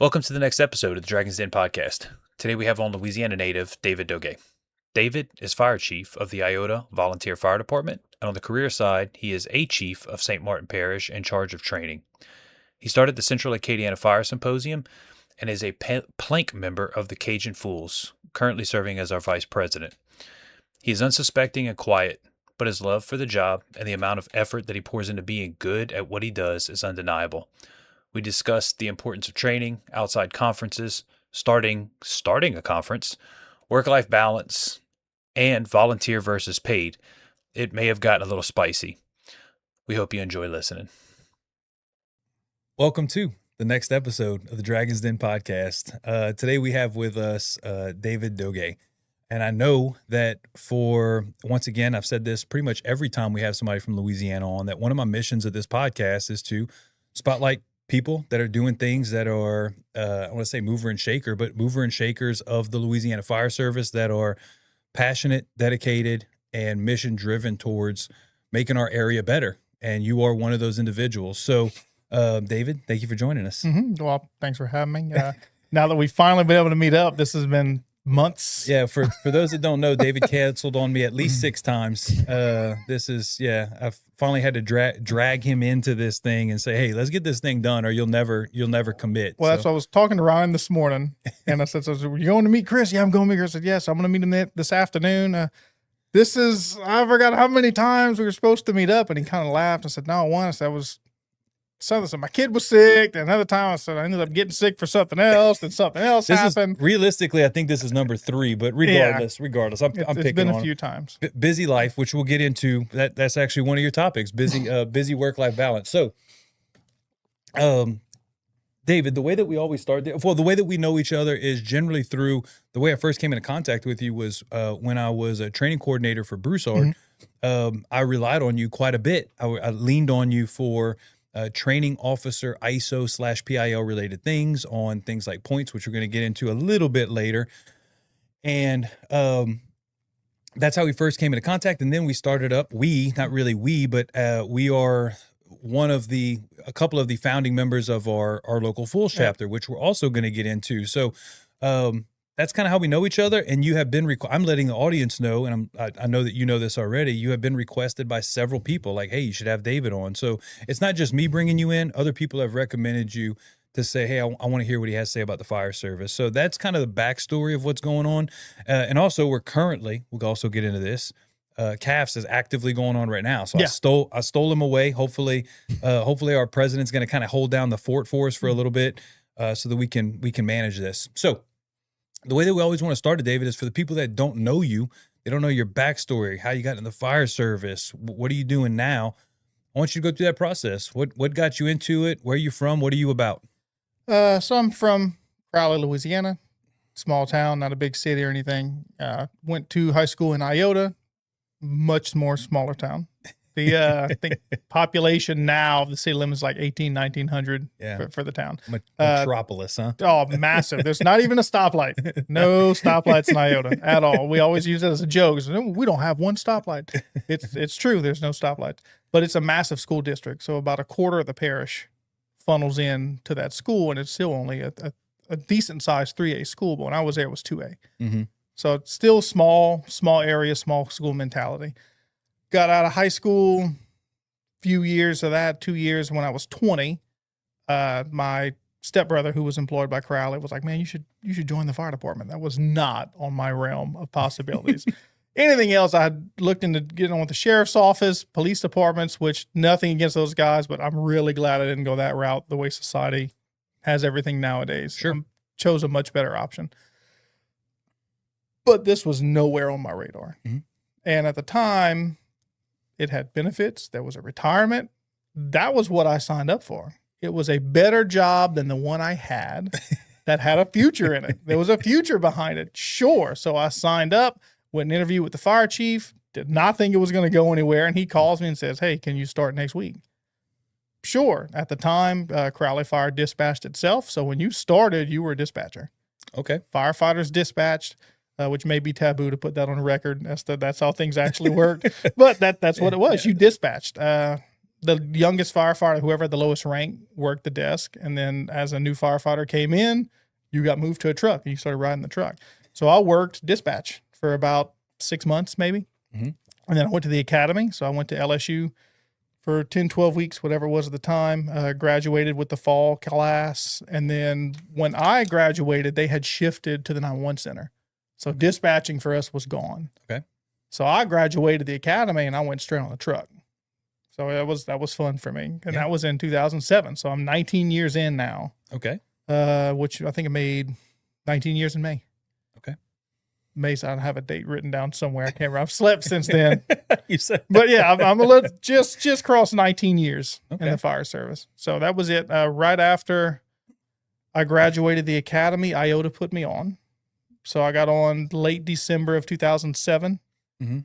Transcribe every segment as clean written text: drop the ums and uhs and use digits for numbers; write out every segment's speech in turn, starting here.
Welcome to the next episode of the Dragon's Den podcast. Today we have on Louisiana native David Douget. David is fire chief of the Iota Volunteer Fire Department, and on the career side, he is a chief of St. Martin Parish in charge of training. He started the Central Acadiana Fire Symposium and is a plank member of the Cajun FOOLS, currently serving as our vice president. He is unsuspecting and quiet, but his love for the job and the amount of effort that he pours into being good at what he does is undeniable. We discussed the importance of training, outside conferences, starting a conference, work-life balance, and volunteer versus paid. It may have gotten a little spicy. We hope you enjoy listening. Welcome to the next episode of the Dragon's Den podcast. Today we have with us David Douget. And I know that once again, I've said this pretty much every time we have somebody from Louisiana on, that one of my missions of this podcast is to spotlight people that are doing things that are, I want to say mover and shaker, but mover and shakers of the Louisiana Fire Service that are passionate, dedicated, and mission driven towards making our area better. And you are one of those individuals. So, David, thank you for joining us. Mm-hmm. Well, thanks for having me. Now that we've finally been able to meet up, this has been months. Yeah, for those that don't know, David canceled on me at least 6 times. I've finally had to drag him into this thing and say, hey, let's get this thing done or you'll never commit. Well, that's what I was talking to Ryan this morning, and I said, so you going to meet Chris? Yeah, I'm going to meet Chris. I said, yes, I'm going to meet him this afternoon. I forgot how many times we were supposed to meet up, and he kind of laughed. I said, no, once I was something. So my kid was sick. And another time I said I ended up getting sick for something else. Then something else happened. Realistically, I think this is number 3. But regardless, I'm picking it's been a few times. Busy life, which we'll get into. That's actually one of your topics. Busy work-life balance. So, David, the way that we always start, the way that we know each other is generally through the way I first came into contact with you was when I was a training coordinator for Broussard. Mm-hmm. I relied on you quite a bit. I leaned on you for training officer ISO/PIL related things on things like points, which we're going to get into a little bit later. And that's how we first came into contact. And then we started up, we are a couple of the founding members of our local FOOLS chapter, which we're also going to get into. So that's kind of how we know each other. And you have been, I'm letting the audience know, and I know that you know this already, you have been requested by several people like, hey, you should have David on. So it's not just me bringing you in. Other people have recommended you to say, hey, I want to hear what he has to say about the fire service. So that's kind of the backstory of what's going on. And also we'll also get into this. CAFS is actively going on right now. So yeah. I stole him away. Hopefully our president's going to kind of hold down the fort for us for a little bit so that we can manage this. So the way that we always want to start it, David, is for the people that don't know you, they don't know your backstory, how you got in the fire service, what are you doing now? I want you to go through that process. What got you into it? Where are you from? What are you about? So I'm from Crowley, Louisiana, small town, not a big city or anything. Went to high school in Iota, much more smaller town. I think population now of the city limit is like 1900 for the town. Metropolis, huh? Oh, massive. There's not even a stoplight. No stoplights in Iota at all. We always use it as a joke. We don't have one stoplight. It's true. There's no stoplights, but it's a massive school district. So about a quarter of the parish funnels in to that school, and it's still only a decent sized 3A school. But when I was there, it was 2A. Mm-hmm. So it's still small area, small school mentality. Got out of high school, few years of that, 2 years when I was 20. My stepbrother, who was employed by Crowley, was like, man, you should join the fire department. That was not on my realm of possibilities. Anything else, I had looked into getting on with the sheriff's office, police departments, which nothing against those guys, but I'm really glad I didn't go that route the way society has everything nowadays. Sure. Chose a much better option. But this was nowhere on my radar. Mm-hmm. And at the time, it had benefits. There was a retirement. That was what I signed up for. It was a better job than the one I had that had a future in it. There was a future behind it. Sure. So I signed up, went and interviewed with the fire chief, did not think it was going to go anywhere. And he calls me and says, hey, can you start next week? Sure. At the time, Crowley Fire dispatched itself. So when you started, you were a dispatcher. Okay. Firefighters dispatched. Which may be taboo to put that on record. That's how things actually worked. But that's what it was. You dispatched. the youngest firefighter, whoever had the lowest rank, worked the desk. And then as a new firefighter came in, you got moved to a truck and you started riding the truck. So I worked dispatch for about 6 months, maybe. Mm-hmm. And then I went to the academy. So I went to LSU for 10, 12 weeks, whatever it was at the time, graduated with the fall class. And then when I graduated, they had shifted to the 911 center. So dispatching for us was gone. Okay. So I graduated the academy and I went straight on the truck. So that was fun for me. And that was in 2007. So I'm 19 years in now. Okay. Which I think I made 19 years in May. Okay. May, I have a date written down somewhere. I can't remember. I've slept since then. You said, but yeah, I'm a little just crossed 19 years Okay. in the fire service. So that was it. Right after I graduated the academy, Iota put me on. So I got on late December of 2007. Mm-hmm.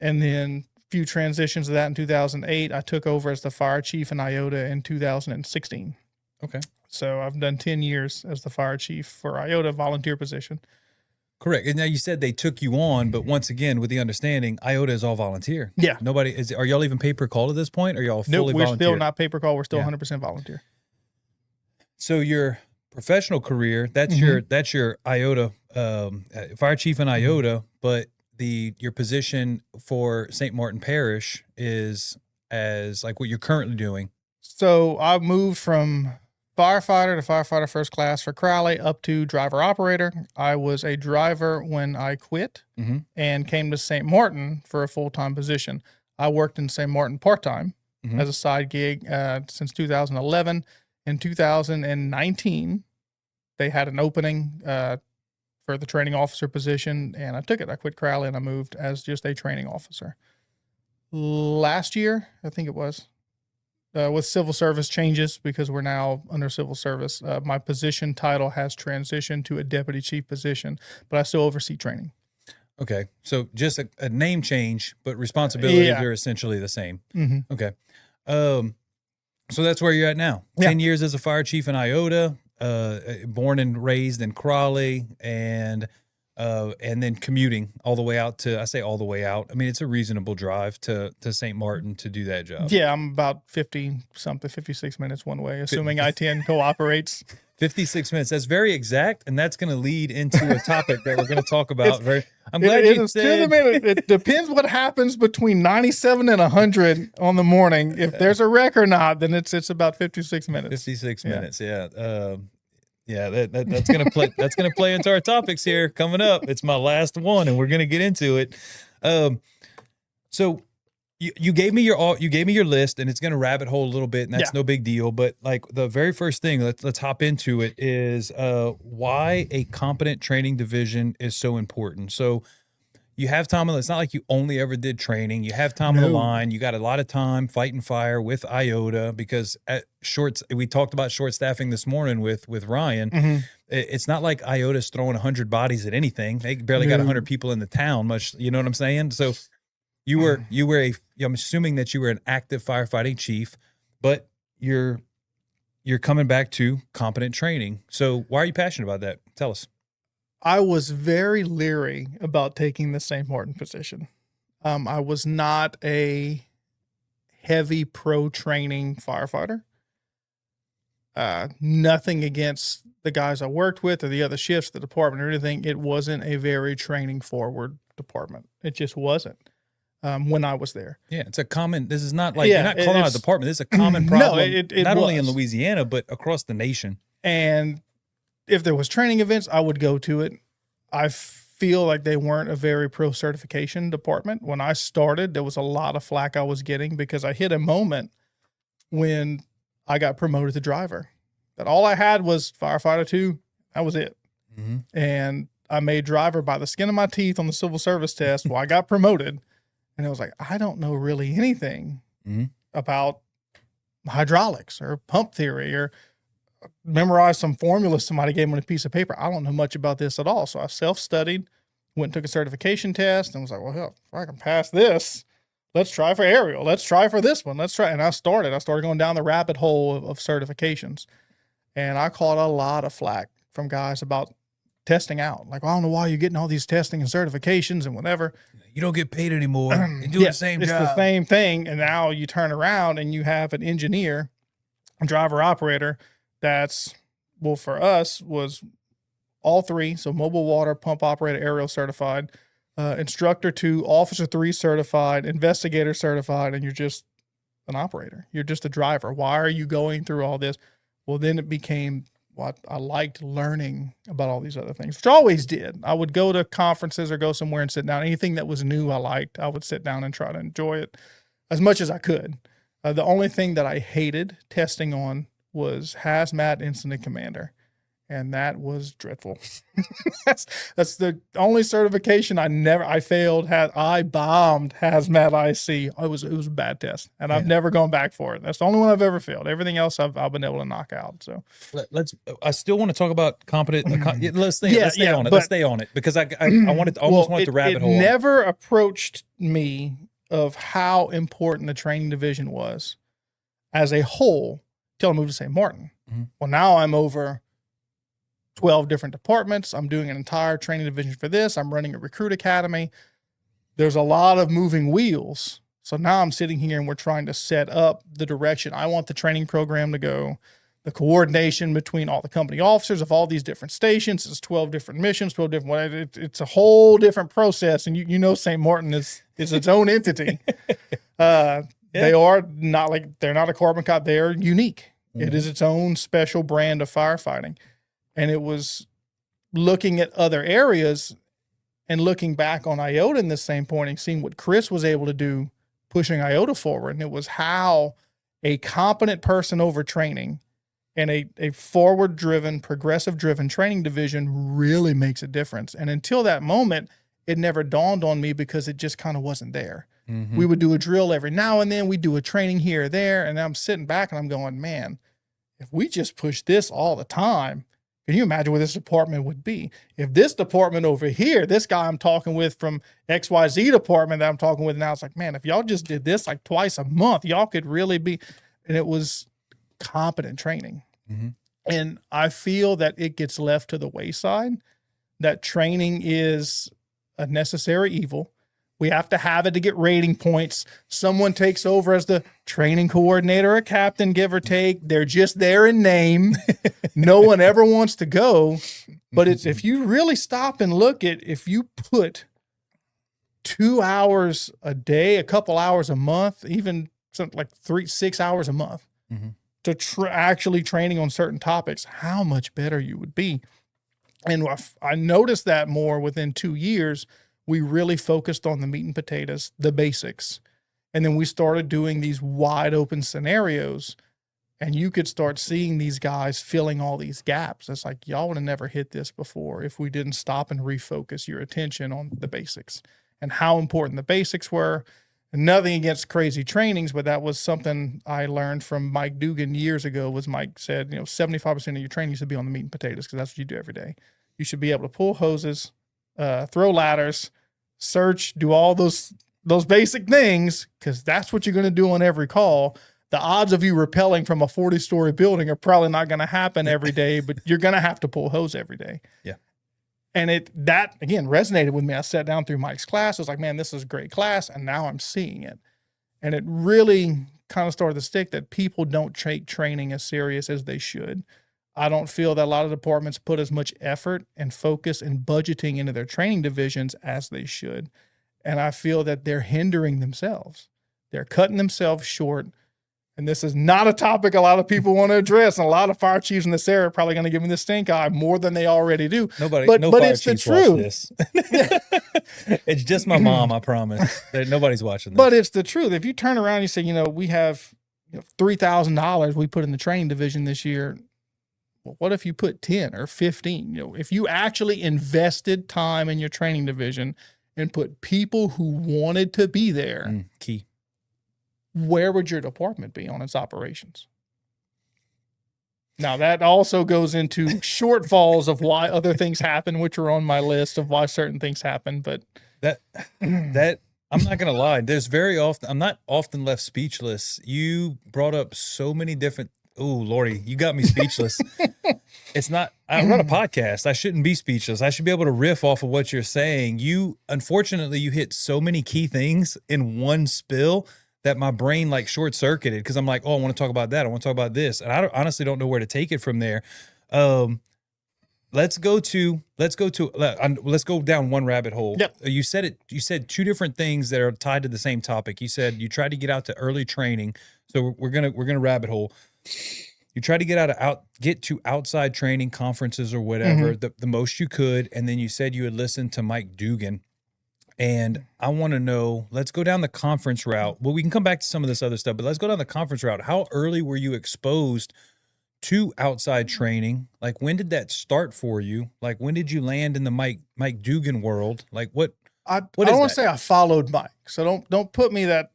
And then a few transitions of that in 2008. I took over as the fire chief in Iota in 2016. Okay. So I've done 10 years as the fire chief for Iota, volunteer position. Correct. And now you said they took you on, but once again, with the understanding, Iota is all volunteer. Yeah. Nobody is. Are y'all even pay per call at this point? Or are y'all No, fully we're volunteer? still not pay per call. We're still Yeah. 100% volunteer. So your professional career, that's your Iota fire chief in Iota, but your position for St. Martin Parish is as like what you're currently doing. So I moved from firefighter to firefighter first class for Crowley up to driver operator. I was a driver when I quit Mm-hmm. and came to St. Martin for a full-time position. I worked in St. Martin part-time Mhm. as a side gig since 2011. In 2019, they had an opening for the training officer position, and I took it. I quit Crowley and I moved as just a training officer. Last year, I think it was, with civil service changes, because we're now under civil service, my position title has transitioned to a deputy chief position, but I still oversee training. Okay. So just a name change, but responsibilities Yeah. are essentially the same. Mm-hmm. Okay. So that's where you're at now. Yeah. 10 years as a fire chief in Iota, born and raised in Crawley, and then commuting all the way out to, I say all the way out. I mean, it's a reasonable drive to St. Martin to do that job. Yeah, I'm about 56 minutes one way, assuming I-10 cooperates. 56 minutes. That's very exact, and that's going to lead into a topic that we're going to talk about. I'm It glad you is to the said. minute. It depends what happens between 97 and 100 on the morning. If there's a wreck or not, then it's about 56 minutes. 56 Yeah. minutes. Yeah. That's gonna play. That's gonna play into our topics here coming up. It's my last one, and we're gonna get into it. So you gave me your list, and it's gonna rabbit hole a little bit, and that's no big deal. But like the very first thing, let's hop into it. Is why a competent training division is so important. So you have time on. It's not like you only ever did training. You have time on the line. You got a lot of time fighting fire with Iota because we talked about short staffing this morning with Ryan. Mm-hmm. It's not like Iota's throwing 100 bodies at anything. They barely got 100 people in the town. Much, you know what I'm saying? So I'm assuming that you were an active firefighting chief, but you're coming back to competent training. So why are you passionate about that? Tell us. I was very leery about taking the St. Martin position. I was not a heavy pro training firefighter. Nothing against the guys I worked with or the other shifts, the department or anything. It wasn't a very training forward department. It just wasn't when I was there. Yeah, it's a common. This is not like you're not calling out a department. This is a common No, problem, it not only in was. Louisiana but across the nation. And if there was training events, I would go to it. I feel like they weren't a very pro certification department. When I started, there was a lot of flack I was getting because I hit a moment when I got promoted to driver. That all I had was firefighter 2. That was it. Mm-hmm. And I made driver by the skin of my teeth on the civil service test. Well, I got promoted, and I was like, I don't know really anything about hydraulics or pump theory or memorize some formula somebody gave me on a piece of paper. I don't know much about this at all. So I self-studied, went and took a certification test, and was like, well, hell, if I can pass this, let's try for aerial. Let's try for this one. Let's try. And I started going down the rabbit hole of certifications. And I caught a lot of flack from guys about testing out. Like, well, I don't know why you're getting all these testing and certifications and whatever. You don't get paid anymore. You do the same it's job. the same thing. And now you turn around and you have an engineer, driver operator that's, well, for us was all three. So mobile water, pump operator, aerial certified, instructor 2, officer 3 certified, investigator certified, and you're just an operator. You're just a driver. Why are you going through all this? Well, then it became what I liked learning about all these other things, which I always did. I would go to conferences or go somewhere and sit down. Anything that was new I liked, I would sit down and try to enjoy it as much as I could. The only thing that I hated testing on was hazmat incident commander. And that was dreadful. that's the only certification I failed. I bombed hazmat IC. It was a bad test, and I've never gone back for it. That's the only one I've ever failed. Everything else I've been able to knock out. So I still want to talk about competent. Let's stay on it. Let's stay on it because I wanted to rabbit hole. It never approached me of how important the training division was as a whole till I moved to St. Martin. Mm-hmm. Well, now I'm over 12 different departments. I'm doing an entire training division for this. I'm running a recruit academy. There's a lot of moving wheels. So now I'm sitting here and we're trying to set up the direction I want the training program to go, the coordination between all the company officers of all these different stations. It's 12 different missions, 12 different, it's a whole different process. And you know, St. Martin is its own entity. They are not they're not a carbon copy. They're unique. Mm-hmm. It is its own special brand of firefighting. And it was looking at other areas and looking back on Iota in the same point and seeing what Chris was able to do, pushing Iota forward. And it was how a competent person over training and a forward-driven, progressive-driven training division really makes a difference. And until that moment, it never dawned on me because it just kind of wasn't there. Mm-hmm. We would do a drill every now and then. We do a training here or there. And I'm sitting back and I'm going, man, if we just push this all the time, can you imagine where this department would be? If this department over here, this guy I'm talking with from XYZ department that I'm talking with now, it's like, man, if y'all just did this like twice a month, y'all could really be. And it was competent training. Mm-hmm. And I feel that it gets left to the wayside, that training is a necessary evil. We have to have it to get rating points. Someone takes over as the training coordinator or captain, give or take. They're just there in name. No one ever wants to go. But it's if you really stop and look at, if you put 2 hours a day, a couple hours a month, even something like 6 hours a month to actually training on certain topics, how much better you would be. And I noticed that more within 2 years. We really focused on the meat and potatoes, the basics. And then we started doing these wide open scenarios, and you could start seeing these guys filling all these gaps. It's like, y'all would have never hit this before if we didn't stop and refocus your attention on the basics and how important the basics were. And nothing against crazy trainings, but that was something I learned from Mike Douget years ago. Was Mike said, 75% of your training should be on the meat and potatoes because that's what you do every day. You should be able to pull hoses, throw ladders, search, do all those basic things, because that's what you're going to do on every call. The odds of you rappelling from a 40-story building are probably not going to happen every day, but you're going to have to pull hose every day. Yeah. And that again resonated with me. I sat down through Mike's class. I was like, man, this is a great class. And now I'm seeing it. And it really kind of started to stick that people don't take training as serious as they should. I don't feel that a lot of departments put as much effort and focus and budgeting into their training divisions as they should. And I feel that they're hindering themselves. They're cutting themselves short. And this is not a topic a lot of people want to address. And a lot of fire chiefs in this area are probably going to give me the stink eye more than they already do. No fire it's the truth. It's just my mom, I promise. Nobody's watching this. But it's the truth. If you turn around and you say, we have $3,000 we put in the training division this year. Well, what if you put 10 or 15? If you actually invested time in your training division and put people who wanted to be there, key. Where would your department be on its operations? Now, that also goes into shortfalls of why other things happen, which are on my list of why certain things happen. But that I'm not going to lie. I'm not often left speechless. You brought up so many different Lordy, you got me speechless. It's not, I run a podcast. I shouldn't be speechless. I should be able to riff off of what you're saying. Unfortunately, you hit so many key things in one spill that my brain like short circuited, because I'm like, oh, I want to talk about that. I want to talk about this. And I honestly don't know where to take it from there. Let's go down one rabbit hole. Yep. You said two different things that are tied to the same topic. You said you tried to get out to early training. So we're gonna rabbit hole. You tried to get to outside training conferences or whatever, the most you could, and then you said you had listened to Mike Dugan. And I want to know, let's go down the conference route. Well, we can come back to some of this other stuff, but let's go down the conference route. How early were you exposed to outside training? Like, when did that start for you? Like, when did you land in the Mike Dugan world? Like, what I don't want to say I followed Mike, so don't put me that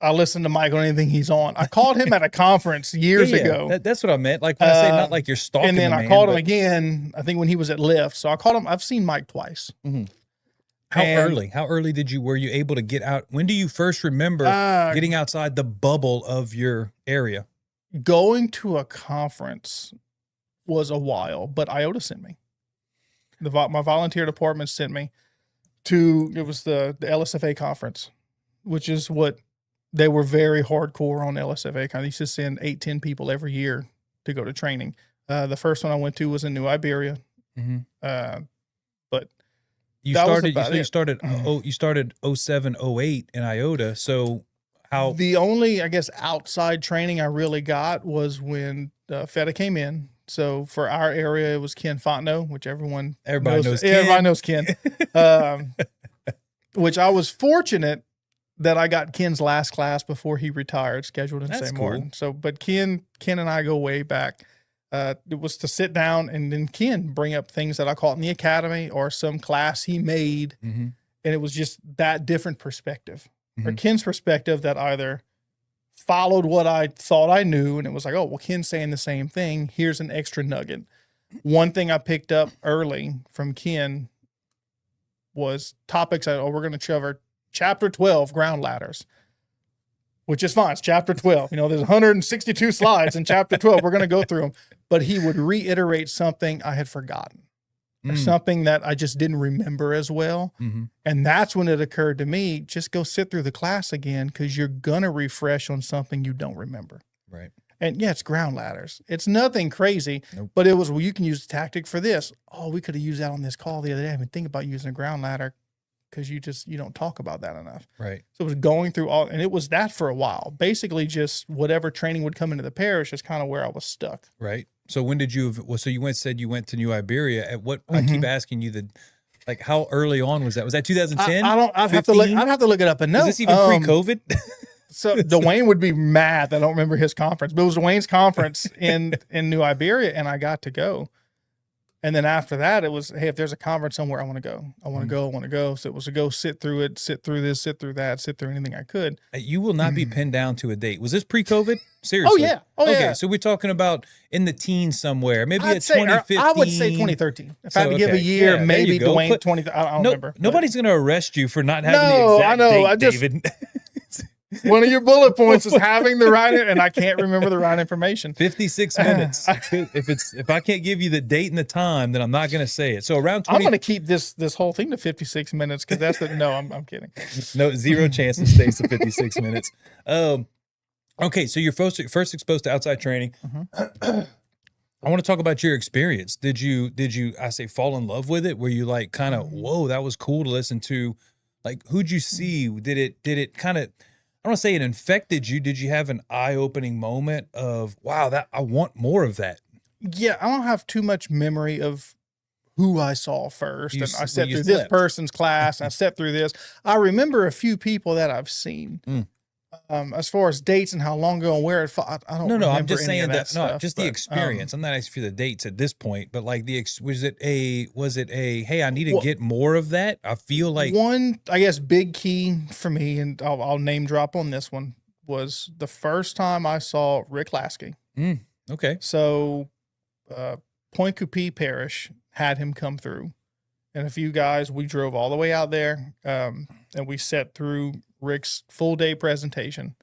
I listened to Mike on anything he's on. I called him at a conference years ago. That's what I meant. Like, when I say not like you're stalking, and then the I man, called him again, I think when he was at Lyft. So I called him. I've seen Mike twice. How early were you able to get out? When do you first remember getting outside the bubble of your area? Going to a conference was a while, but Iota sent me. My volunteer department sent me to, it was the LSFA conference, which is what they were very hardcore on LSFA. I used to send 8-10 people every year to go to training. The first one I went to was in New Iberia. But you started 07, 08 in Iota. So how the only, I guess, outside training I really got was when FETA came in. So for our area, it was Ken Fontenot, which everybody knows Ken. Everybody knows Ken. Which I was fortunate that I got Ken's last class before he retired, scheduled in St. Martin. So, but Ken and I go way back. It was to sit down and then Ken bring up things that I caught in the academy or some class he made. And it was just that different perspective. Or Ken's perspective that either followed what I thought I knew, and it was like, oh, well, Ken's saying the same thing. Here's an extra nugget. One thing I picked up early from Ken was topics we're going to cover chapter 12, ground ladders, which is fine. It's chapter 12. There's 162 slides in chapter 12. We're going to go through them. But he would reiterate something I had forgotten. Or something that I just didn't remember as well. And that's when it occurred to me, just go sit through the class again, because you're going to refresh on something you don't remember. Right. And yeah, it's ground ladders. It's nothing crazy, but it was, well, you can use the tactic for this. Oh, we could have used that on this call the other day. I didn't even think about using a ground ladder, because you don't talk about that enough. Right. So it was going through all, and it was that for a while. Basically just whatever training would come into the parish is kind of where I was stuck. Right. So when did you, so you said you went to New Iberia. At what, I keep asking you how early on was that? Was that 2010? I'd have to look it up and know. Is this even pre-COVID? So Dwayne would be mad that I don't remember his conference, but it was Dwayne's conference in New Iberia, and I got to go. And then after that, it was, hey, if there's a conference somewhere, I want to go. I want to go. So it was to go sit through it, sit through this, sit through that, sit through anything I could. You will not be pinned down to a date. Was this pre-COVID? Seriously? Oh, yeah. Okay, so we're talking about in the teens somewhere. Maybe it's 2015. I would say 2013. If I had to give a year, maybe Dwayne 20. I don't remember. Nobody's going to arrest you for not having the exact date, David. One of your bullet points is having the right, and I can't remember the right information. 56 minutes. If I can't give you the date and the time, then I'm not going to say it. So around 20. I'm going to keep this whole thing to 56 minutes, because that's no, I'm kidding. No, zero chance it stays to 56 minutes. Okay, so you're first exposed to outside training. I want to talk about your experience. Did you fall in love with it? Were you like kind of, whoa, that was cool to listen to? Like, who'd you see? Did it kind of, I don't want to say it infected you. Did you have an eye-opening moment of, wow, that I want more of that? Yeah, I don't have too much memory of who I saw first. And I sat through this person's class, and I sat through this. I remember a few people that I've seen. As far as dates and how long ago and where it fought, I don't remember. I'm just saying that stuff, just the experience. I'm not asking for the dates at this point, but like was it a, hey, I need to get more of that? I feel like one, I guess, big key for me, and I'll name drop on this one, was the first time I saw Rick Lasky. Okay. So, Point Coupee Parish had him come through, and a few guys, we drove all the way out there, and we sat through Rick's full day presentation,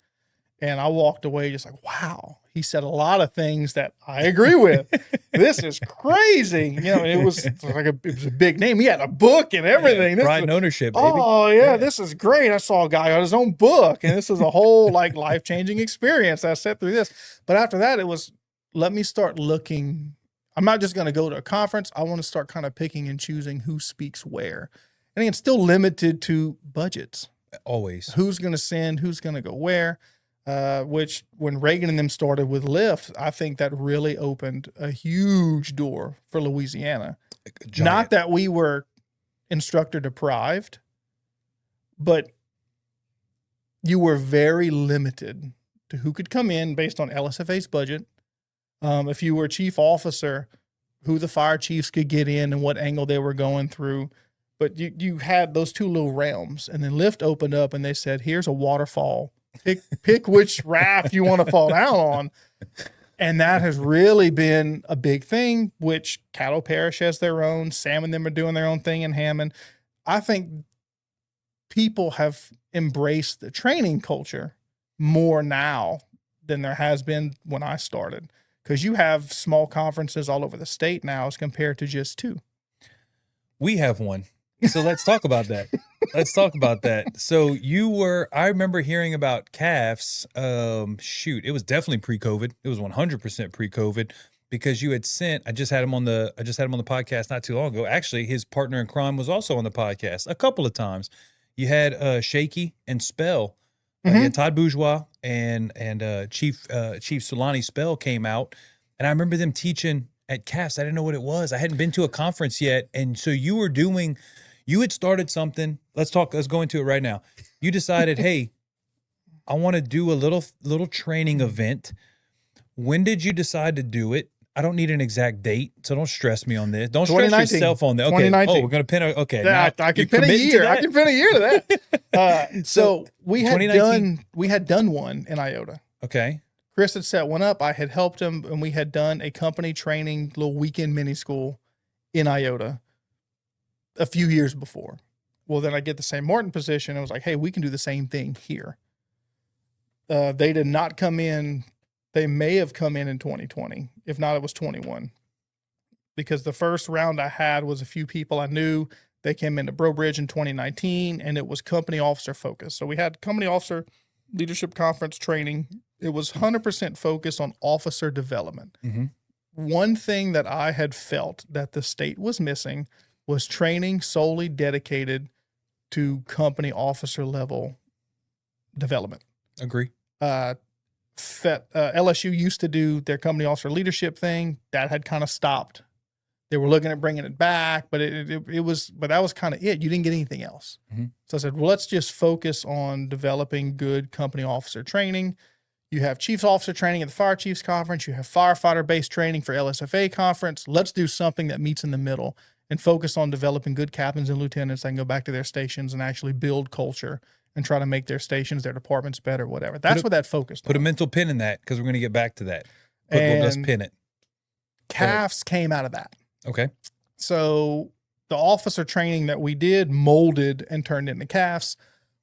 and I walked away just like, wow, he said a lot of things that I agree with. This is crazy. You know, and it was like it was a big name. He had a book and everything. This Pride is- and ownership, baby. Oh yeah, this is great. I saw a guy on his own book, and this is a whole like life-changing experience. I sat through this. But after that, it was, let me start looking. I'm not just going to go to a conference. I want to start kind of picking and choosing who speaks where. And it's still limited to budgets. Always. Who's going to send, who's going to go where, which when Reagan and them started with Lyft, I think that really opened a huge door for Louisiana. Giant. Not that we were instructor deprived, but you were very limited to who could come in based on LSFA's budget. If you were a chief officer, who the fire chiefs could get in and what angle they were going through. But you had those two little realms, and then Lyft opened up and they said, here's a waterfall. Pick which raft you want to fall down on. And that has really been a big thing, which Caddo Parish has their own. Sam and them are doing their own thing in Hammond. I think people have embraced the training culture more now than there has been when I started. Because you have small conferences all over the state now as compared to just two. We have one. So let's talk about that. Let's talk about that. So I remember hearing about CAFs. It was definitely pre-COVID. It was 100% pre-COVID because you had sent, I just had him on the podcast not too long ago. Actually, his partner in crime was also on the podcast a couple of times. You had Shaky and Spell. You had Todd Bourgeois and Chief Solani Spell came out, and I remember them teaching at CAFs. I didn't know what it was. I hadn't been to a conference yet, and so you had started something. Let's go into it right now. You decided, hey, I want to do a little training event. When did you decide to do it? I don't need an exact date, so don't stress me on this. Don't stress yourself on that. Okay. 2019. Oh, we're gonna pin a okay. Yeah, Now, I can pin a year. I can pin a year to that. So we had 2019. done one in Iota. Okay. Chris had set one up. I had helped him, and we had done a company training little weekend mini school in Iota a few years before. Well, then I get the St. Martin position. And I was like, hey, we can do the same thing here. They did not come in. They may have come in 2020. If not, it was 21. Because the first round I had was a few people I knew. They came into Brobridge in 2019, and it was company officer focused. So we had company officer leadership conference training. It was 100% focused on officer development. Mm-hmm. One thing that I had felt that the state was missing was training solely dedicated to company officer level development. Agree. LSU used to do their company officer leadership thing. That had kind of stopped. They were looking at bringing it back, but that was kind of it. You didn't get anything else. Mm-hmm. So I said, well, let's just focus on developing good company officer training. You have chiefs officer training at the fire chiefs conference. You have firefighter based training for LSFA conference. Let's do something that meets in the middle and focus on developing good captains and lieutenants that can go back to their stations and actually build culture and try to make their stations, their departments better, whatever. That's what that focused on. Put a mental pin in that because we're going to get back to that. Let's pin it. CAFs came out of that. Okay. So the officer training that we did molded and turned into CAFs.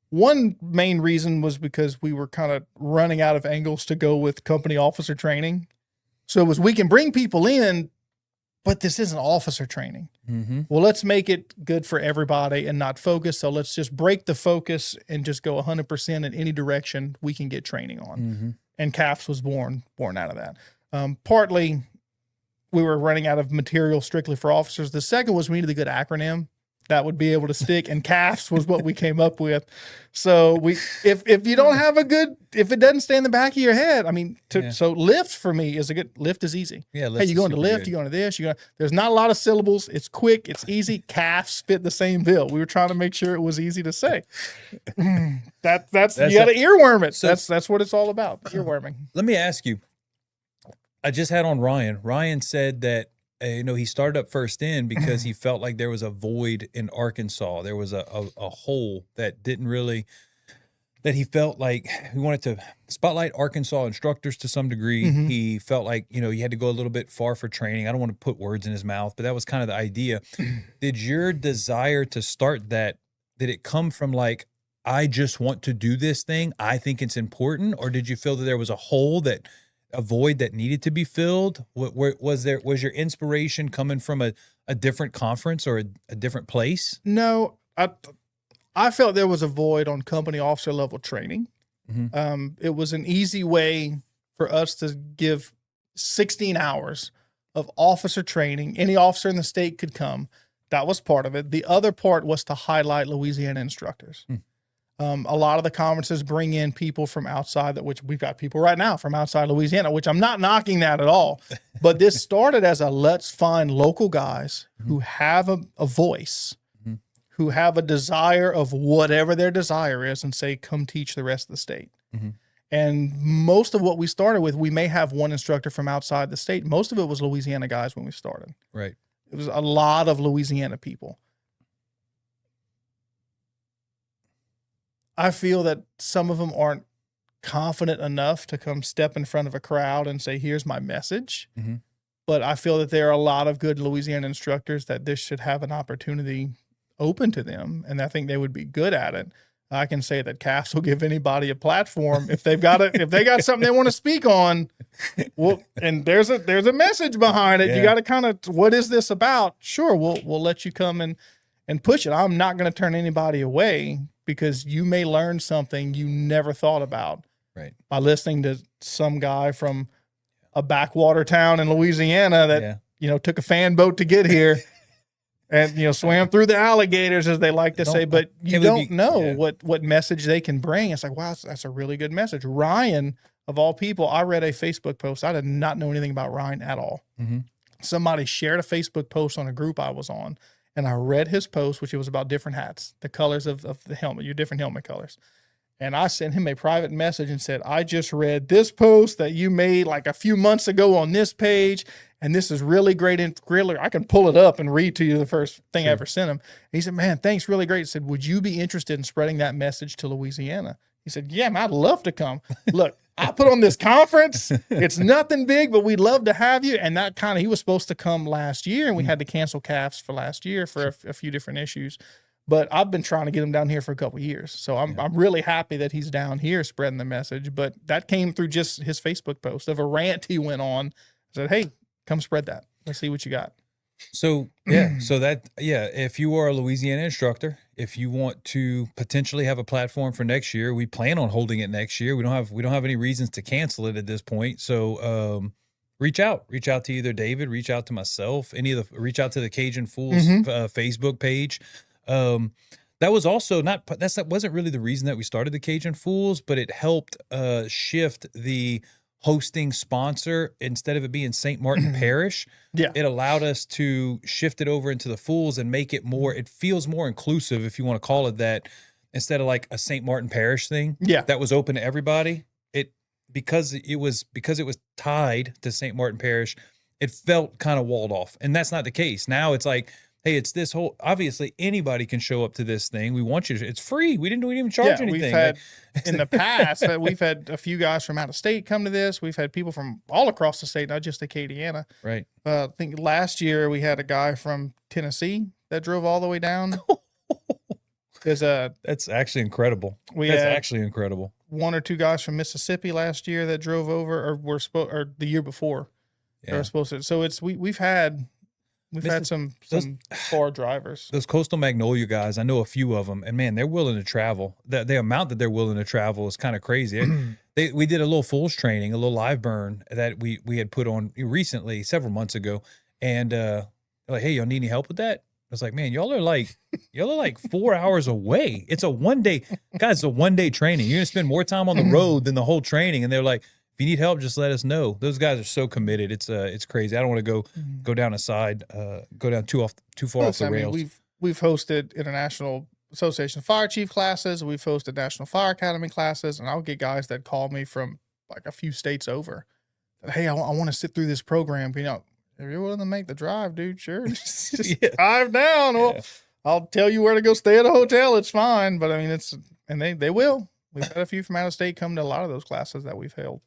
One main reason was because we were kind of running out of angles to go with company officer training. So it was, we can bring people in, but this isn't officer training. Mm-hmm. Well, let's make it good for everybody and not focus. So let's just break the focus and just go 100% in any direction we can get training on. Mm-hmm. And CAFs was born out of that. Partly we were running out of material strictly for officers. The second was we needed a good acronym that would be able to stick, and CAFs was what we came up with. So if you don't have if it doesn't stay in the back of your head, so Lyft for me is Lyft is easy. Yeah. Hey, you go into Lyft, you go into this, there's not a lot of syllables. It's quick, it's easy. CAFs fit the same bill. We were trying to make sure it was easy to say. That's you got to earworm it. So, that's what it's all about. Earworming. Let me ask you. I just had on Ryan. Ryan said that he started up first in because he felt like there was a void in Arkansas. There was a hole that he felt like he wanted to spotlight Arkansas instructors to some degree. Mm-hmm. He felt like, he had to go a little bit far for training. I don't want to put words in his mouth, but that was kind of the idea. Did your desire to start that, did it come from like, I just want to do this thing, I think it's important? Or did you feel that there was a hole that a void that needed to be filled? Was your inspiration coming from a different conference or a different place? No, I felt there was a void on company officer level training. It was an easy way for us to give 16 hours of officer training. Any officer in the state could come. That was part of it. The other part was to highlight Louisiana instructors. A lot of the conferences bring in people from outside, which we've got people right now from outside Louisiana, which I'm not knocking that at all. But this started as let's find local guys who have a voice, who have a desire of whatever their desire is, and say, come teach the rest of the state. And most of what we started with, we may have one instructor from outside the state. Most of it was Louisiana guys when we started. Right. It was a lot of Louisiana people. I feel that some of them aren't confident enough to come step in front of a crowd and say, here's my message. But I feel that there are a lot of good Louisiana instructors that this should have an opportunity open to them. And I think they would be good at it. I can say that CAFs will give anybody a platform if they've got if they got something they want to speak on. Well, and there's a message behind it. You got to kind of, what is this about? Sure, we'll let you come and push it. I'm not going to turn anybody away because you may learn something you never thought about by listening to some guy from a backwater town in Louisiana that took a fan boat to get here. And, swam through the alligators, as they like to say, but you don't know what message they can bring. It's like, wow, that's a really good message. Ryan, of all people, I read a Facebook post. I did not know anything about Ryan at all. Somebody shared a Facebook post on a group I was on, and I read his post, which it was about different hats, the colors of the helmet, your different helmet colors. And I sent him a private message and said, I just read this post that you made like a few months ago on this page, and this is really great. And really, I can pull it up and read to you the first thing I ever sent him. And he said, man, thanks, really great. He said, would you be interested in spreading that message to Louisiana? He said, yeah, man, I'd love to come. Look, I put on this conference. It's nothing big, but we'd love to have you. And that he was supposed to come last year, and we had to cancel CAFs for last year for a few different issues. But I've been trying to get him down here for a couple of years. So I'm really happy that he's down here spreading the message. But that came through just his Facebook post of a rant he went on. I said, hey, come spread that. Let's see what you got. So, if you are a Louisiana instructor, if you want to potentially have a platform for next year, we plan on holding it next year. We don't have any reasons to cancel it at this point. So, reach out to either David, reach out to myself, reach out to the Cajun FOOLS Facebook page. That was also that wasn't really the reason that we started the Cajun FOOLS, but it helped shift the hosting sponsor. Instead of it being St. Martin Parish, it allowed us to shift it over into the FOOLS and make it feels more inclusive, if you want to call it that, instead of like a St. Martin Parish thing that was open to everybody. Because it was tied to St. Martin Parish, it felt kind of walled off, and that's not the case. Now it's like, hey, it's this whole, obviously anybody can show up to this thing. We want you to, it's free. We didn't even charge anything. We've had, in the past, we've had a few guys from out of state come to this. We've had people from all across the state, not just Acadiana. Right. I think last year we had a guy from Tennessee that drove all the way down. That's actually incredible. That's actually incredible. One or two guys from Mississippi last year that drove over, or the year before. They were supposed to. So we've had some far drivers. Those Coastal Magnolia guys, I know a few of them, and man, they're willing to travel. The amount that they're willing to travel is kind of crazy. We did a little FOOLS training, a little live burn that we had put on recently, several months ago, and they're like, hey, y'all need any help with that? I was like, man, y'all are like 4 hours away. It's a 1 day, guys. It's a 1 day training. You're gonna spend more time on the road than the whole training. And they're like, if you need help, just let us know. Those guys are so committed. It's crazy. I don't want to go down a side, go down too far off the rails. We've hosted International Association of Fire Chief classes. We've hosted National Fire Academy classes, and I'll get guys that call me from like a few states over. Hey, I want to sit through this program. If you're willing to make the drive, dude, sure. Just drive down. Well, I'll tell you where to go stay at a hotel. It's fine. But I mean, and they will. We've had a few from out of state come to a lot of those classes that we've held.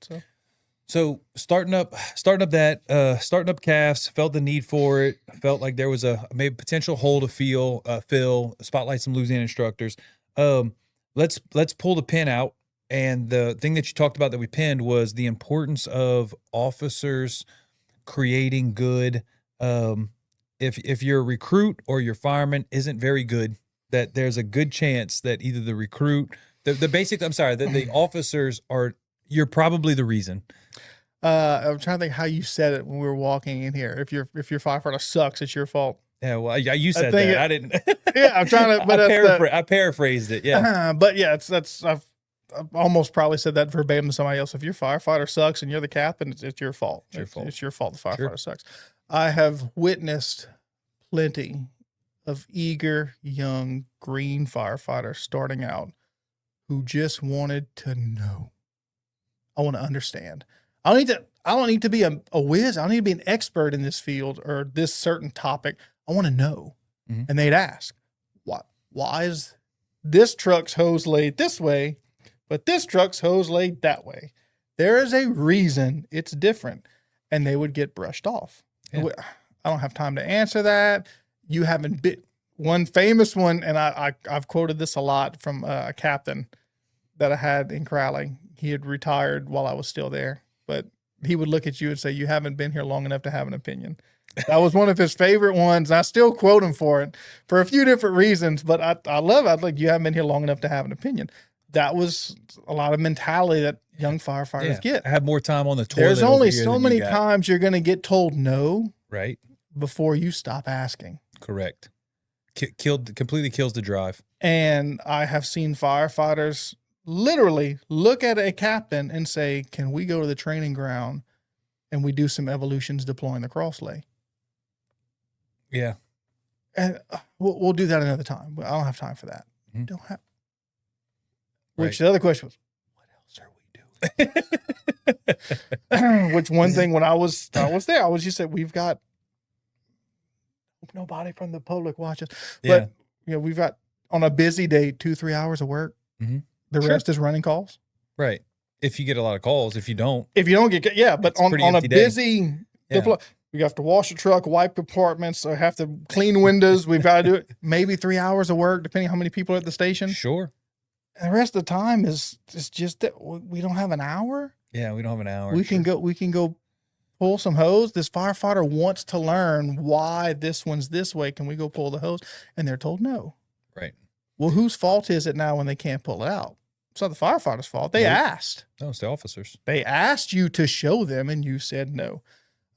So starting up CAFs, felt the need for it. Felt like there was maybe potential hole to fill, spotlight some Louisiana instructors. Let's pull the pin out And the thing that you talked about that we pinned was the importance of officers creating good. If your recruit or your fireman isn't very good, that there's a good chance that either the recruit, the officers are, you're probably the reason. I'm trying to think how you said it when we were walking in here. If your firefighter sucks, it's your fault. Yeah, well, you said that. I didn't. Yeah, I'm trying to. But I paraphrased it. Yeah, but yeah, I've almost probably said that verbatim to somebody else. If your firefighter sucks and you're the captain, it's your fault. It's your fault. It's your fault. The firefighter sucks. I have witnessed plenty of eager young green firefighters starting out who just wanted to know. I want to understand. I don't need to be a whiz. I don't need to be an expert in this field or this certain topic. I want to know. Mm-hmm. And they'd ask, why is this truck's hose laid this way, but this truck's hose laid that way? There is a reason it's different. And they would get brushed off. Yeah. I don't have time to answer that. You haven't been one famous one. And I've quoted this a lot from a captain that I had in Crowley. He had retired while I was still there, but he would look at you and say, you haven't been here long enough to have an opinion. That was one of his favorite ones. I still quote him for it for a few different reasons, but I love it. Like, you haven't been here long enough to have an opinion. That was a lot of mentality that young firefighters get. I have more time on the toilet. There's only so many times you're going to get told no, right, before you stop asking. Correct. Completely kills the drive. And I have seen firefighters literally look at a captain and say, can we go to the training ground and we do some evolutions deploying the crosslay? Yeah. And we'll do that another time. I don't have time for that. Mm-hmm. Don't have. Which the other question was, what else are we doing? Which one thing when I was there, I was just said, we've got nobody from the public watching, but we've got on a busy day, 2-3 hours of work. Mm-hmm. The rest is running calls. Right. If you get a lot of calls, if you don't get, but on a busy, yeah. We have to wash the truck, wipe compartments, so have to clean windows. We've got to do it. Maybe 3 hours of work, depending on how many people are at the station. Sure. And the rest of the time is just that we don't have an hour. Yeah, we don't have an hour. We can go pull some hose. This firefighter wants to learn why this one's this way. Can we go pull the hose? And they're told no. Right. Well, whose fault is it now when they can't pull it out? It's not the firefighter's fault. They asked. No, it's the officers. They asked you to show them, and you said no.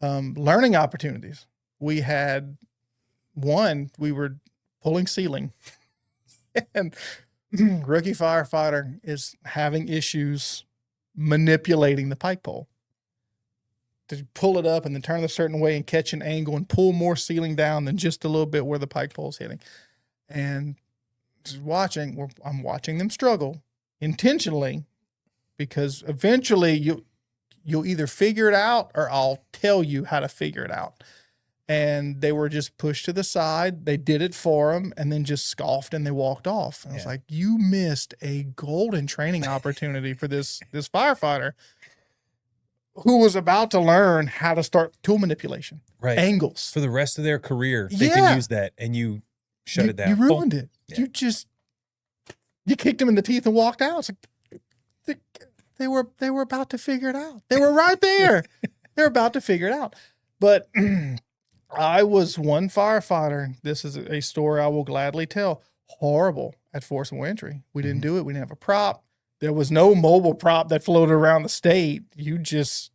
Learning opportunities. We had one. We were pulling ceiling, and rookie firefighter is having issues manipulating the pike pole to pull it up and then turn it a certain way and catch an angle and pull more ceiling down than just a little bit where the pike pole is hitting. And just I'm watching them struggle intentionally, because eventually you'll either figure it out or I'll tell you how to figure it out. And they were just pushed to the side. They did it for them and then just scoffed and they walked off. And I was like, you missed a golden training opportunity for this firefighter who was about to learn how to start tool manipulation, right? Angles for the rest of their career. They can use that, and you shut it down. You ruined it. Yeah. You kicked him in the teeth and walked out. It's like, they were about to figure it out. They were right there. They were about to figure it out. But I was one firefighter. This is a story I will gladly tell. Horrible at force and entry. We didn't do it. We didn't have a prop. There was no mobile prop that floated around the state. You just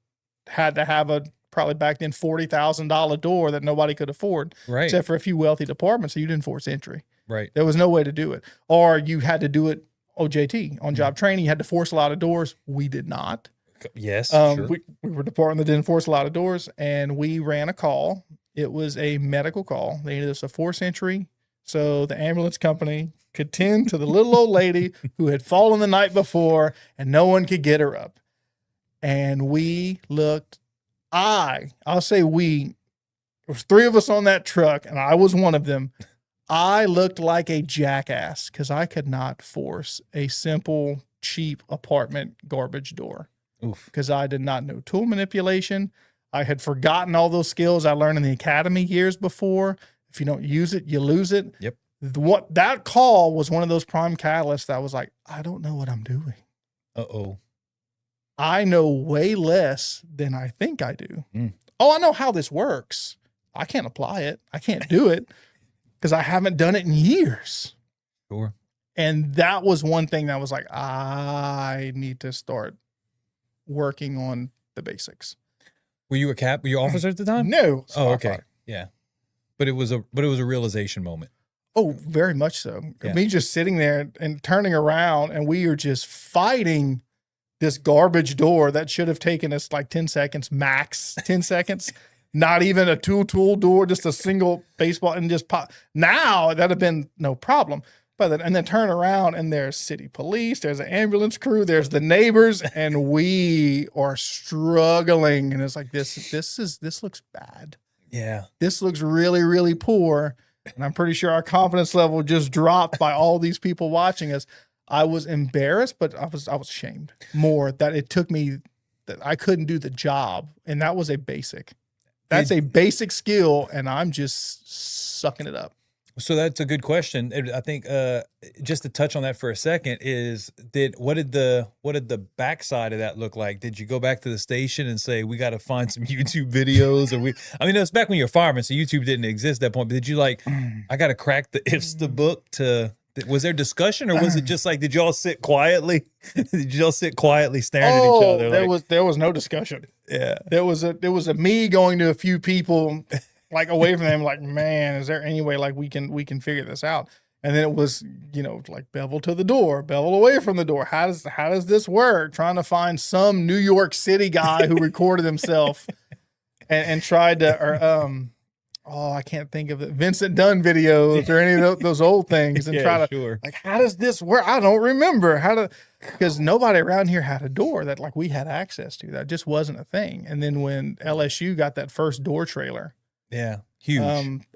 had to have probably back then $40,000 door that nobody could afford, right? Except for a few wealthy departments. So you didn't force entry. Right. There was no way to do it. Or you had to do it OJT, on job training. You had to force a lot of doors. We did not. Yes. Sure. We were a department that didn't force a lot of doors, and we ran a call. It was a medical call. They needed us a force entry so the ambulance company could tend to the little old lady who had fallen the night before and no one could get her up. And we looked, I'll say we, there was 3 of us on that truck and I was one of them. I looked like a jackass because I could not force a simple, cheap apartment garbage door because I did not know tool manipulation. I had forgotten all those skills I learned in the academy years before. If you don't use it, you lose it. Yep. That call was one of those prime catalysts that was like, I don't know what I'm doing. Uh-oh. I know way less than I think I do. Mm. Oh, I know how this works. I can't apply it. I can't do it because I haven't done it in years. Sure. And that was one thing that was like, I need to start working on the basics. Were you were you officer at the time? No. Oh, okay. Yeah. But it was a realization moment. Oh, very much so. Yeah. Me just sitting there and turning around, and we are just fighting this garbage door that should have taken us like 10 seconds, max 10 seconds. Not even a tool door, just a single baseball and just pop. Now that'd have been no problem. But then, and then turn around and there's city police, there's an ambulance crew, there's the neighbors, and we are struggling. And it's like, this looks bad. Yeah. This looks really, really poor. And I'm pretty sure our confidence level just dropped by all these people watching us. I was embarrassed, but I was ashamed more that it took me, that I couldn't do the job. And that was a basic. That's a basic skill, and I'm just sucking it up. So that's a good question. I think just to touch on that for a second is what did the backside of that look like? Did you go back to the station and say we got to find some YouTube videos, or I mean, it was back when you were a fireman, so YouTube didn't exist at that point. But did you like I got to crack the IFSTA book to? Was there discussion, or was it just like did y'all sit quietly? Did y'all sit quietly staring at each other? There was no discussion. Yeah, there was a me going to a few people. Like away from them, like, man, is there any way like we can figure this out? And then it was, like bevel to the door, bevel away from the door. How does this work? Trying to find some New York City guy who recorded himself and tried to, or I can't think of it, Vincent Dunn videos or any of those old things, and try to like, how does this work? I don't remember because nobody around here had a door that like we had access to. That just wasn't a thing. And then when LSU got that first door trailer. Yeah, huge.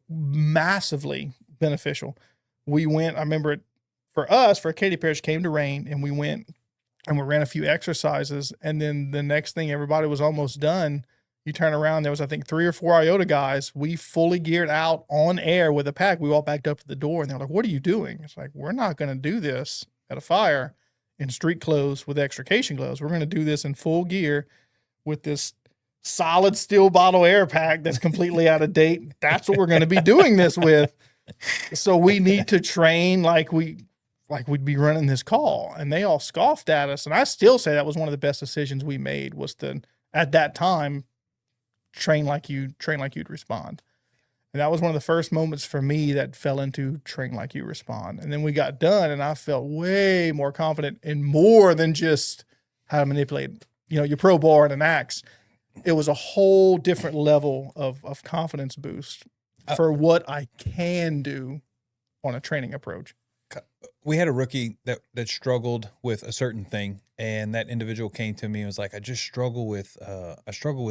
Massively beneficial. We went, I remember it for us, for Katy Parish, came to rain, and we went and we ran a few exercises. And then the next thing, everybody was almost done. You turn around, there was, I think, 3 or 4 Iota guys. We fully geared out on air with a pack. We all backed up to the door, and they're like, what are you doing? It's like, we're not going to do this at a fire in street clothes with extrication gloves. We're going to do this in full gear with this solid steel bottle air pack that's completely out of date. That's what we're going to be doing this with. So we need to train like we'd be running this call. And they all scoffed at us. And I still say that was one of the best decisions we made, was to, at that time, train like you'd respond. And that was one of the first moments for me that fell into train like you respond. And then we got done, and I felt way more confident in more than just how to manipulate, your pro bar and an axe. It was a whole different level of confidence boost for what I can do on a training approach. We had a rookie that struggled with a certain thing, and that individual came to me and was like, I struggle with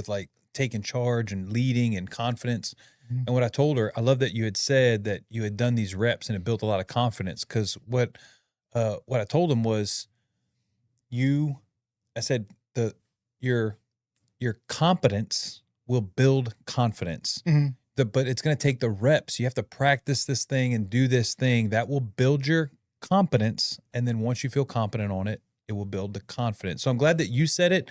like taking charge and leading and confidence. Mm-hmm. And what I told her, I love that you had said that you had done these reps and it built a lot of confidence. Because what I told him was, I said your competence will build confidence. Mm-hmm. But it's going to take the reps. You have to practice this thing and do this thing. That will build your competence. And then once you feel confident on it, it will build the confidence. So I'm glad that you said it,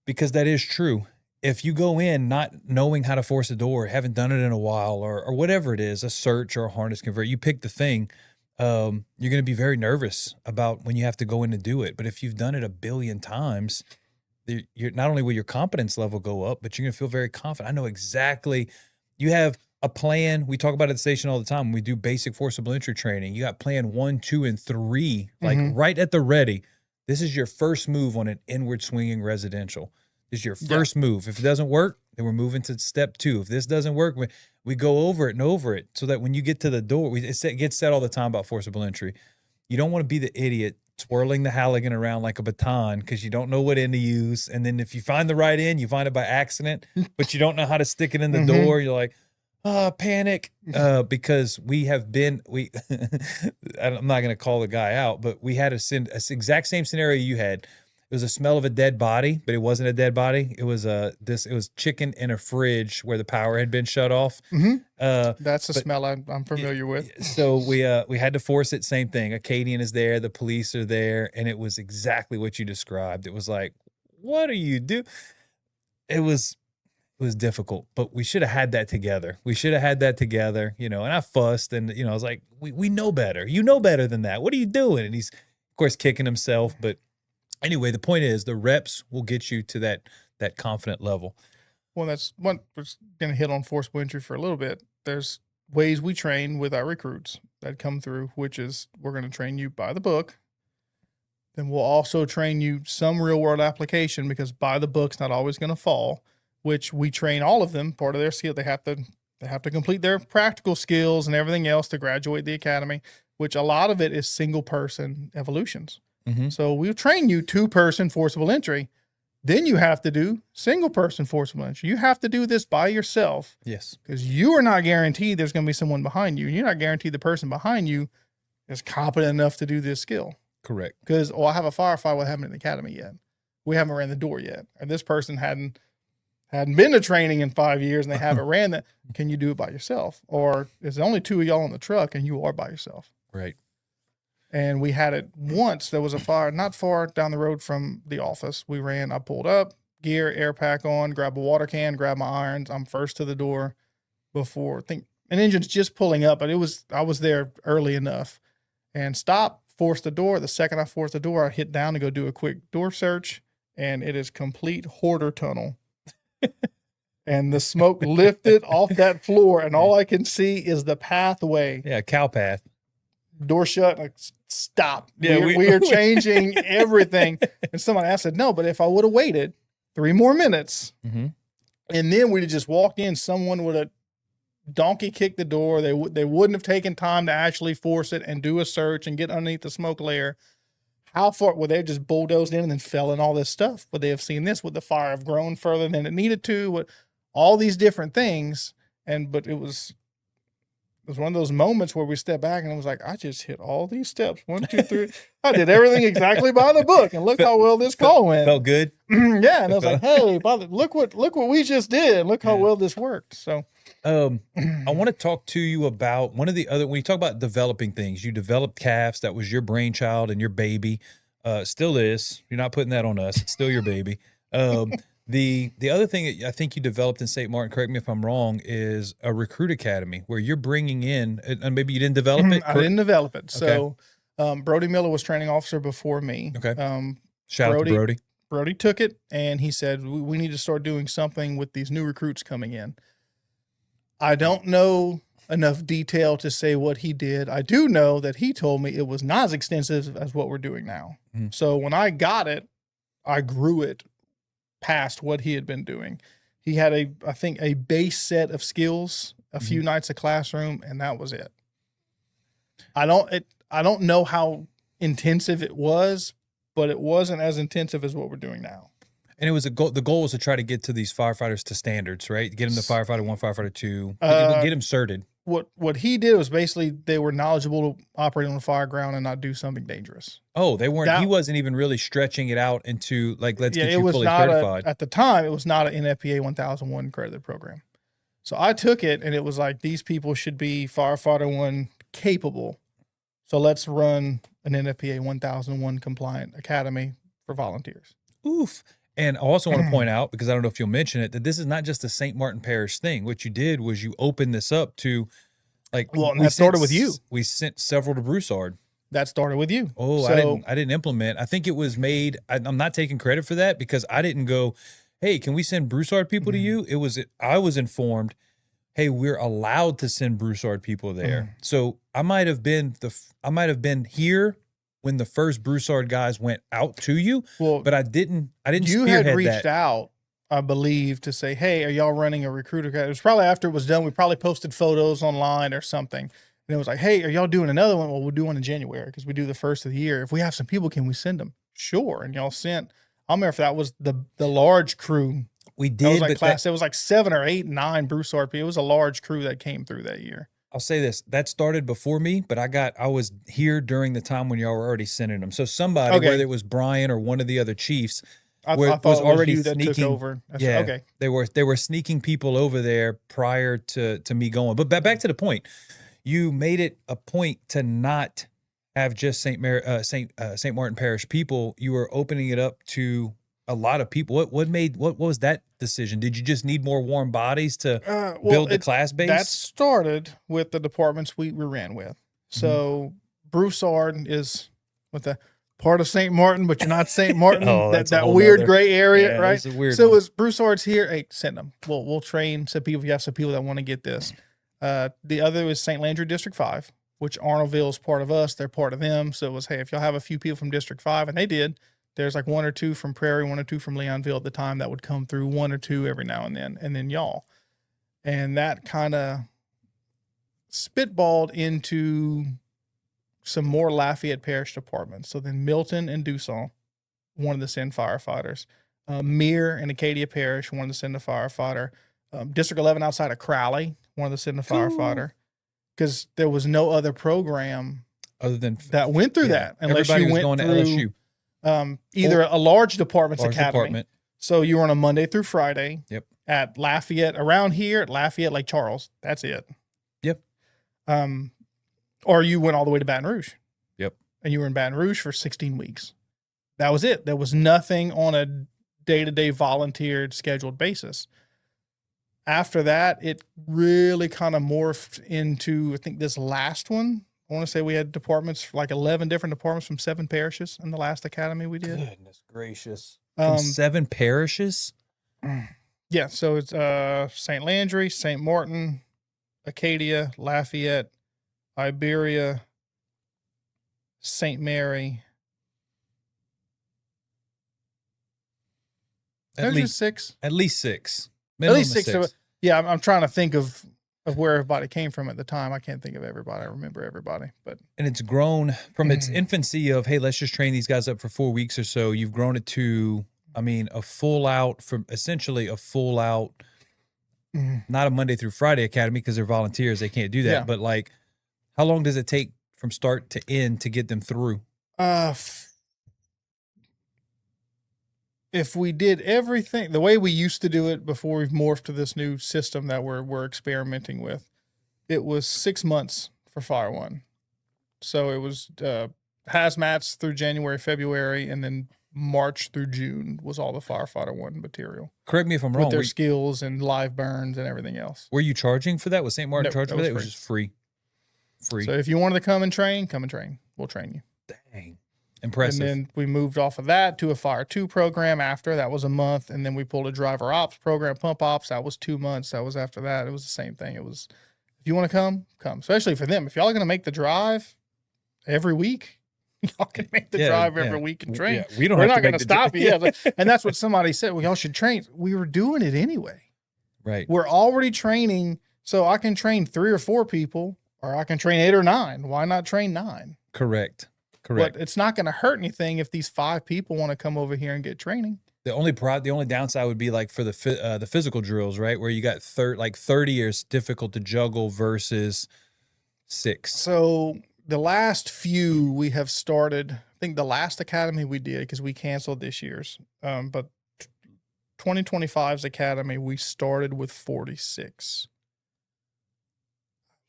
because that is true. If you go in not knowing how to force a door, haven't done it in a while, or whatever it is, a search or a harness convert, you pick the thing, you're going to be very nervous about when you have to go in and do it. But if you've done it a billion times, you're not only will your competence level go up, but you're going to feel very confident. I know exactly. You have a plan. We talk about it at the station all the time when we do basic forcible entry training. You got plan 1, 2, and 3, like right at the ready. This is your first move on an inward swinging residential. This is your first move. If it doesn't work, then we're moving to step 2. If this doesn't work, we go over it and over it, so that when you get to the door, it gets said all the time about forcible entry. You don't want to be the idiot twirling the Halligan around like a baton because you don't know what end to use. And then if you find the right end, you find it by accident, but you don't know how to stick it in the door. You're like, panic. Because I'm not going to call the guy out, but we had a exact same scenario you had. was a smell of a dead body, but it wasn't a dead body. It was it was chicken in a fridge where the power had been shut off. That's a smell I'm familiar with. So we had to force it. Same thing. Acadian is there, the police are there, and it was exactly what you described. It was like, what are you do? It was difficult, but we should have had that together. And I fussed, and I was like, we know better. You know better than that. What are you doing? And he's of course kicking himself, but anyway, the point is the reps will get you to that confident level. Well, that's one. We're going to hit on forcible entry for a little bit. There's ways we train with our recruits that come through, which is we're going to train you by the book. Then we'll also train you some real world application, because by the book's not always going to fall, which we train all of them. Part of their skill, they have to complete their practical skills and everything else to graduate the academy, which a lot of it is single person evolutions. Mm-hmm. So we'll train you 2-person forcible entry. Then you have to do single person forcible entry. You have to do this by yourself. Yes. Because you are not guaranteed there's going to be someone behind you. You're not guaranteed the person behind you is competent enough to do this skill. Correct. Because, I have a firefighter that haven't in the academy yet. We haven't ran the door yet. Or this person hadn't been to training in 5 years and they haven't ran that. Can you do it by yourself? Or is there only 2 of y'all on the truck and you are by yourself? Right. And we had it once. There was a fire not far down the road from the office. I pulled up, gear, air pack on, grab a water can, grab my irons. I'm first to the door before, I think an engine's just pulling up, but I was there early enough and stop, force the door. The second I force the door, I hit down to go do a quick door search, and it is complete hoarder tunnel. And the smoke lifted off that floor, and all I can see is the pathway. Yeah, cow path. Door shut. Like, stop. Yeah, we are changing everything. And someone asked, said, no, but if I would have waited 3 more minutes, mm-hmm. and then we'd have just walked in, someone would have donkey kicked the door. They wouldn't have taken time to actually force it and do a search and get underneath the smoke layer. How far would they have just bulldozed in and then fell in all this stuff? Would they have seen this? Would the fire have grown further than it needed to? Would all these different things? But it was one of those moments where we stepped back and it was like, I just hit all these steps. 1, 2, 3. I did everything exactly by the book, and look how well this call went. Felt good. Yeah, and I was like, hey, look what we just did. Look how well this worked. So, I want to talk to you about one of the other, when you talk about developing things, you developed calves. That was your brainchild and your baby. Still is. You're not putting that on us. It's still your baby. The other thing that I think you developed in St. Martin, correct me if I'm wrong, is a recruit academy where you're bringing in, and maybe you didn't develop it. I didn't develop it. So, Brody Miller was training officer before me. Okay. Shout out to Brody. Brody took it and he said, we need to start doing something with these new recruits coming in. I don't know enough detail to say what he did. I do know that he told me it was not as extensive as what we're doing now. Mm. So when I got it, I grew it past what he had been doing. He had I think a base set of skills, a few nights of classroom, and that was it. I don't know how intensive it was, but it wasn't as intensive as what we're doing now. And it was the goal was to try to get to these firefighters to standards, right? Get them to firefighter 1, firefighter 2, get them certed. What he did was basically they were knowledgeable to operate on the fire ground and not do something dangerous. Oh, they weren't. He wasn't even really stretching it out into like, let's get you fully certified. At the time, it was not an NFPA 1001 accredited program. So I took it and it was like, these people should be firefighter 1 capable. So let's run an NFPA 1001 compliant academy for volunteers. Oof. And I also want to point out, because I don't know if you'll mention it, that this is not just a St. Martin Parish thing. What you did was you opened this up to, like, and that started with you. We sent several to Broussard. That started with you. Oh, so, I didn't implement. I think it was made. I'm not taking credit for that because I didn't go, hey, can we send Broussard people to you? I was informed, hey, we're allowed to send Broussard people there. So I might have been here when the first Broussard guys went out to you, but I didn't you had reached out, I believe, to say, hey, are y'all running a recruiter? It was probably after it was done. We probably posted photos online or something. And it was like, hey, are y'all doing another one? Well, we'll do one in January because we do the first of the year. If we have some people, can we send them? Sure. And y'all sent, I don't remember if that was the large crew. We did. It was like 7 or 8, 9 Broussard people. It was a large crew that came through that year. I'll say this, that started before me, but I was here during the time when y'all were already sending them. So somebody, Okay. whether it was Brian or one of the other chiefs, I was thought it was already you that took sneaking over. Yeah, Okay. they were sneaking people over there prior to me going. But back to the point, you made it a point to not have just St. Martin Parish people. You were opening it up to a lot of people. What was that decision? Did you just need more warm bodies to build the class base? That started with the departments we ran with. So Broussard is with the part of St. Martin, but you're not St. Martin. Oh, that's a that whole weird nother- gray area, Yeah, right? it's a weird So one. as Broussard's here, hey, send them. We'll train some people. If you have some people that want to get this. The other is St. Landry District 5, which Arnoldville is part of us. They're part of them. So it was, hey, if y'all have a few people from District 5, and they did, there's like 1 or 2 from Prairie, 1 or 2 from Leonville at the time that would come through, 1 or 2 every now and then y'all. And that kind of spitballed into some more Lafayette Parish departments. So then Milton and Dussault wanted to send firefighters. Mere and Acadia Parish wanted to send a firefighter. District 11 outside of Crowley wanted to send a firefighter because there was no other program other than that went through that unless everybody you was went going through to LSU. Either a large department's Large academy. department. So you were on a Monday through Friday. Yep. At Lafayette, around here at Lafayette, Lake Charles. That's it. Yep. Or you went all the way to Baton Rouge. Yep. And you were in Baton Rouge for 16 weeks. That was it. There was nothing on a day-to-day volunteered scheduled basis. After that, it really kind of morphed into, I think this last one, I want to say we had departments, like 11 different departments from 7 parishes in the last academy we did. Goodness gracious. From 7 parishes? Yeah, so it's St. Landry, St. Martin, Acadia, Lafayette, Iberia, St. Mary. There's just 6. At least 6. At least 6. So, yeah, I'm trying to think of where everybody came from at the time. I can't think of everybody. I remember everybody, but and it's grown from its infancy of, hey, let's just train these guys up for 4 weeks or so. You've grown it to, I mean, essentially a full out, not a Monday through Friday academy because they're volunteers. They can't do that. Yeah. But like, how long does it take from start to end to get them through? If we did everything the way we used to do it before we've morphed to this new system that we're experimenting with, it was 6 months for Fire One. So it was hazmats through January, February, and then March through June was all the Firefighter One material. Correct me if I'm wrong. With their skills and live burns and everything else. Were you charging for that? Was St. Martin charging for that? It was free. just free. Free. So if you wanted to come and train. We'll train you. Dang. Impressive. And then we moved off of that to a Fire 2 program after. That was a month. And then we pulled a driver ops program, pump ops. That was 2 months. That was after that. It was the same thing. It was, if you want to come. Especially for them. If y'all are going to make the drive every week, y'all can make the drive every week and train. Yeah, we're not going to stop you. Yeah. And that's what somebody said. Well, y'all should train. We were doing it anyway. Right. We're already training. So I can train 3 or 4 people, or I can train 8 or 9. Why not train 9? Correct. But it's not going to hurt anything if these 5 people want to come over here and get training. The only downside would be like for the physical drills, right? Where you got 30 is difficult to juggle versus 6. So the last few we have started, I think the last academy we did, because we canceled this year's, but 2025's academy, we started with 46.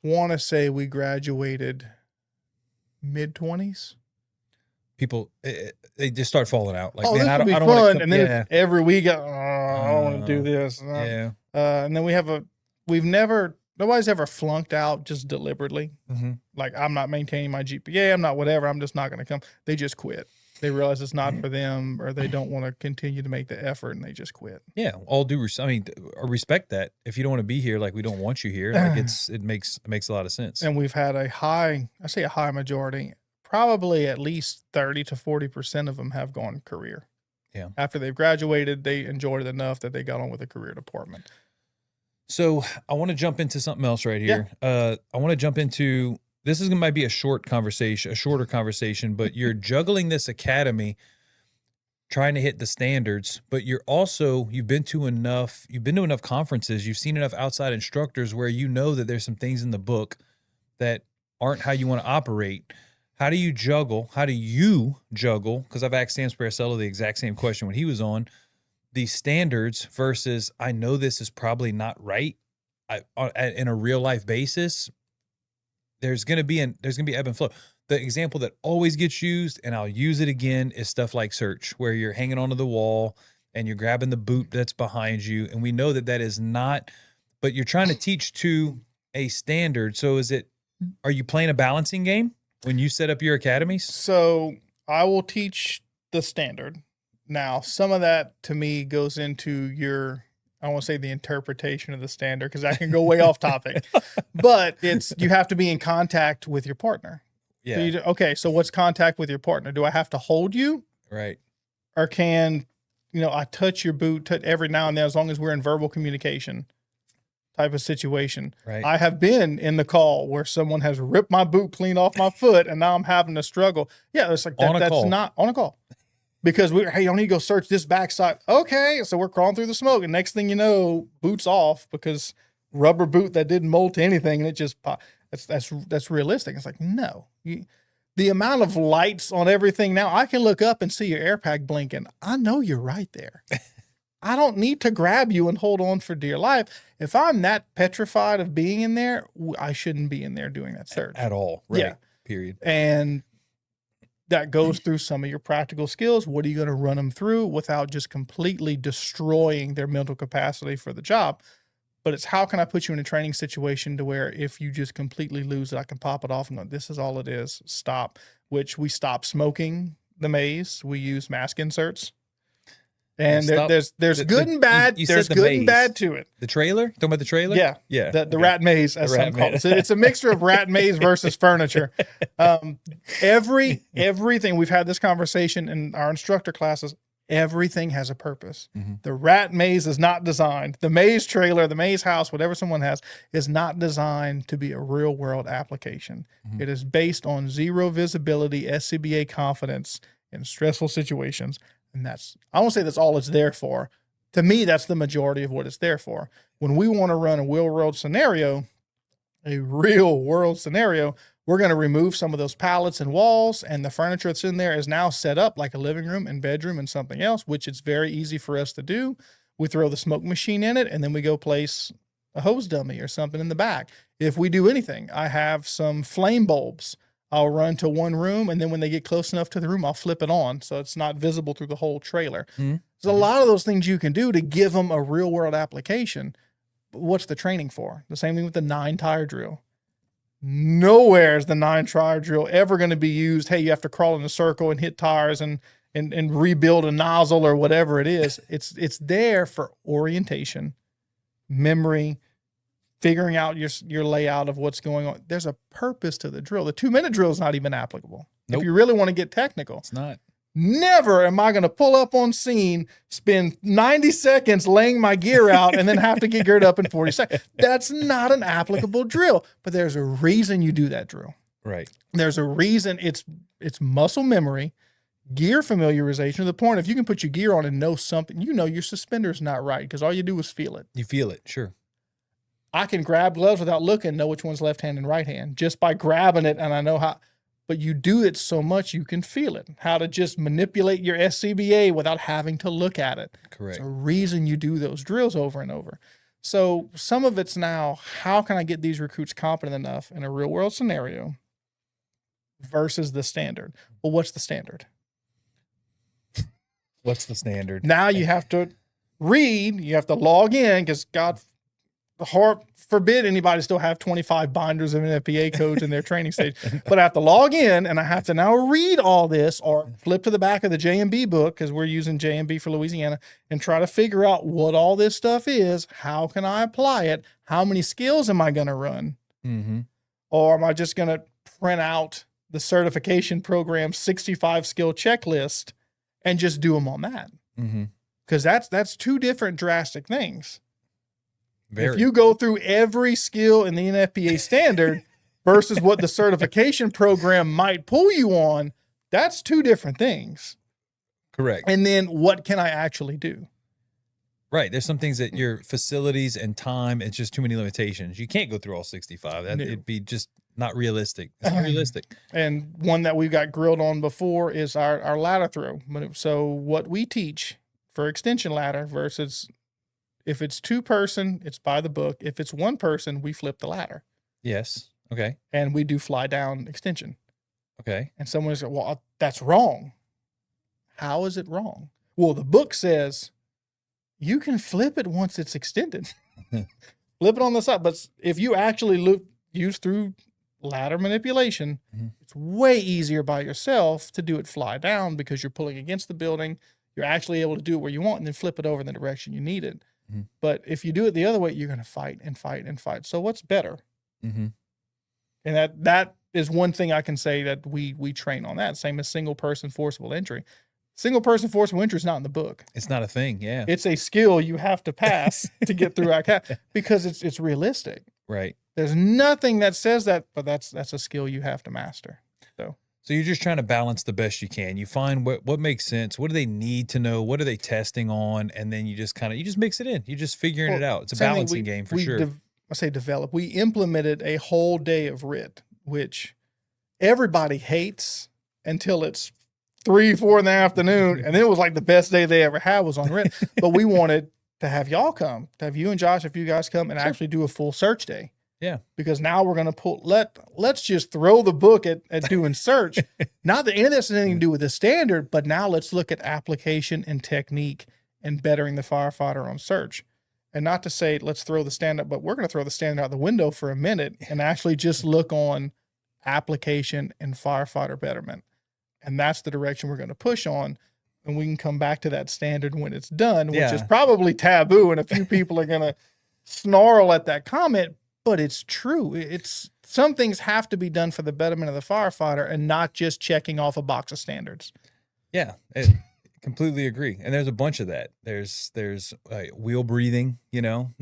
Want to say we graduated mid-20s. People, they just start falling out. Like, Oh, man, this I will don't be want fun. to. And then every week, I don't want to do this. Yeah. And then nobody's ever flunked out just deliberately. Mm-hmm. Like, I'm not maintaining my GPA. I'm not whatever. I'm just not going to come. They just quit. They realize it's not for them, or they don't want to continue to make the effort, and they just quit. Yeah, all due. I mean, I respect that. If you don't want to be here, like we don't want you here, like it makes a lot of sense. And we've had a high majority, probably at least 30 to 40% of them have gone career. Yeah. After they've graduated, they enjoyed it enough that they got on with a career department. So I want to jump into something else right here. Yeah. I want to jump into. This might be a shorter conversation, but you're juggling this academy, trying to hit the standards, but you've been to enough conferences, you've seen enough outside instructors where you know that there's some things in the book that aren't how you want to operate. How do you juggle? Because I've asked Sam Sparacello the exact same question when he was on, these standards versus I know this is probably not right. In a real life basis, there's going to be ebb and flow. The example that always gets used, and I'll use it again, is stuff like search, where you're hanging onto the wall and you're grabbing the boot that's behind you. And we know that that is not, but you're trying to teach to a standard. So are you playing a balancing game when you set up your academies? So I will teach the standard. Now, some of that to me goes into I won't say the interpretation of the standard because that can go way off topic, but you have to be in contact with your partner. Yeah. So so what's contact with your partner? Do I have to hold you? Right. Or can, I touch your boot every now and then, as long as we're in verbal communication type of situation. Right. I have been in the call where someone has ripped my boot clean off my foot and now I'm having to struggle. Yeah. It's like that's call. not on a call. Because I need to go search this backside. Okay, so we're crawling through the smoke, and next thing you know, boot's off because rubber boot that didn't mold to anything, and it just popped. That's realistic. It's like no, the amount of lights on everything now. I can look up and see your air pack blinking. I know you're right there. I don't need to grab you and hold on for dear life. If I'm that petrified of being in there, I shouldn't be in there doing that search at all. Right. Yeah. Period. And that goes through some of your practical skills. What are you going to run them through without just completely destroying their mental capacity for the job? But it's how can I put you in a training situation to where if you just completely lose it, I can pop it off and go, this is all it is. Stop. Which we stop smoking the maze. We use mask inserts. And there's good and bad. There's good and bad to it. The trailer? Talking about the trailer? Yeah. Yeah. The rat maze, as some call it. So it's a mixture of rat maze versus furniture. Everything, we've had this conversation in our instructor classes, everything has a purpose. Mm-hmm. The rat maze is not designed. The maze trailer, the maze house, whatever someone has, is not designed to be a real world application. Mm-hmm. It is based on zero visibility, SCBA confidence in stressful situations. And I won't say that's all it's there for. To me, that's the majority of what it's there for. When we want to run a real world scenario, we're going to remove some of those pallets and walls, and the furniture that's in there is now set up like a living room and bedroom and something else, which it's very easy for us to do. We throw the smoke machine in it, and then we go place a hose dummy or something in the back. If we do anything, I have some flame bulbs. I'll run to one room, and then when they get close enough to the room, I'll flip it on so it's not visible through the whole trailer. Mm-hmm. There's a lot of those things you can do to give them a real-world application. But what's the training for? The same thing with the 9-tire drill. Nowhere is the 9-tire drill ever going to be used, hey, you have to crawl in a circle and hit tires and rebuild a nozzle or whatever it is. It's there for orientation, memory, figuring out your layout of what's going on. There's a purpose to the drill. The 2-minute drill is not even applicable. Nope. If you really want to get technical. It's not. Never am I going to pull up on scene, spend 90 seconds laying my gear out, and then have to get geared up in 40 seconds. That's not an applicable drill, but there's a reason you do that drill. Right. There's a reason. It's muscle memory, gear familiarization to the point if you can put your gear on and know something, your suspender's not right because all you do is feel it. You feel it, sure. I can grab gloves without looking, know which one's left hand and right hand just by grabbing it, and I know how. But you do it so much you can feel it. How to just manipulate your SCBA without having to look at it. Correct. There's a reason you do those drills over and over. So some of it's now, how can I get these recruits competent enough in a real world scenario versus the standard? Well, what's the standard? What's the standard? Now you have to read, you have to log in because God forbid anybody still have 25 binders of NFPA codes in their training stage, but I have to log in and I have to now read all this or flip to the back of the JMB book because we're using JMB for Louisiana and try to figure out what all this stuff is. How can I apply it? How many skills am I going to run? Mm-hmm. Or am I just going to print out the certification program 65 skill checklist and just do them on that? Because that's two different drastic things. If you go through every skill in the NFPA standard versus what the certification program might pull you on, that's two different things. Correct. And then what can I actually do? Right. There's some things that your facilities and time, it's just too many limitations. You can't go through all 65. It'd be just not realistic. It's not realistic. And one that we've got grilled on before is our ladder throw. So what we teach for extension ladder versus if it's 2-person, it's by the book. If it's 1-person, we flip the ladder. Yes. Okay. And we do fly down extension. Okay. And someone said, well, that's wrong. How is it wrong? Well, the book says you can flip it once it's extended. Flip it on the side. But if you actually use through ladder manipulation, it's way easier by yourself to do it fly down because you're pulling against the building. You're actually able to do it where you want and then flip it over in the direction you need it. But if you do it the other way, you're going to fight and fight and fight. So what's better? And that is one thing I can say that we train on that. Same as single person forcible entry. Single person forcible entry is not in the book. It's not a thing. Yeah. It's a skill you have to pass to get through because it's realistic. Right. There's nothing that says that, but that's a skill you have to master. So you're just trying to balance the best you can. You find what makes sense. What do they need to know? What are they testing on? And then you just mix it in. You're just figuring it out. It's a balancing game for sure. I say develop. We implemented a whole day of RIT, which everybody hates until it's 3, 4 in the afternoon. And it was like the best day they ever had was on RIT. But we wanted to have y'all come, to have you and Josh, if you guys come and actually do a full search day. Yeah. Because now we're going to let's just throw the book at doing search. Not that any of this has anything to do with the standard, but now let's look at application and technique and bettering the firefighter on search. And not to say let's throw the standard, but we're going to throw the standard out the window for a minute and actually just look on application and firefighter betterment. And that's the direction we're going to push on. And we can come back to that standard when it's done, which is probably taboo. And a few people are going to snarl at that comment. But it's true. Some things have to be done for the betterment of the firefighter and not just checking off a box of standards. Yeah, completely agree. And there's a bunch of that. There's wheel breathing. No.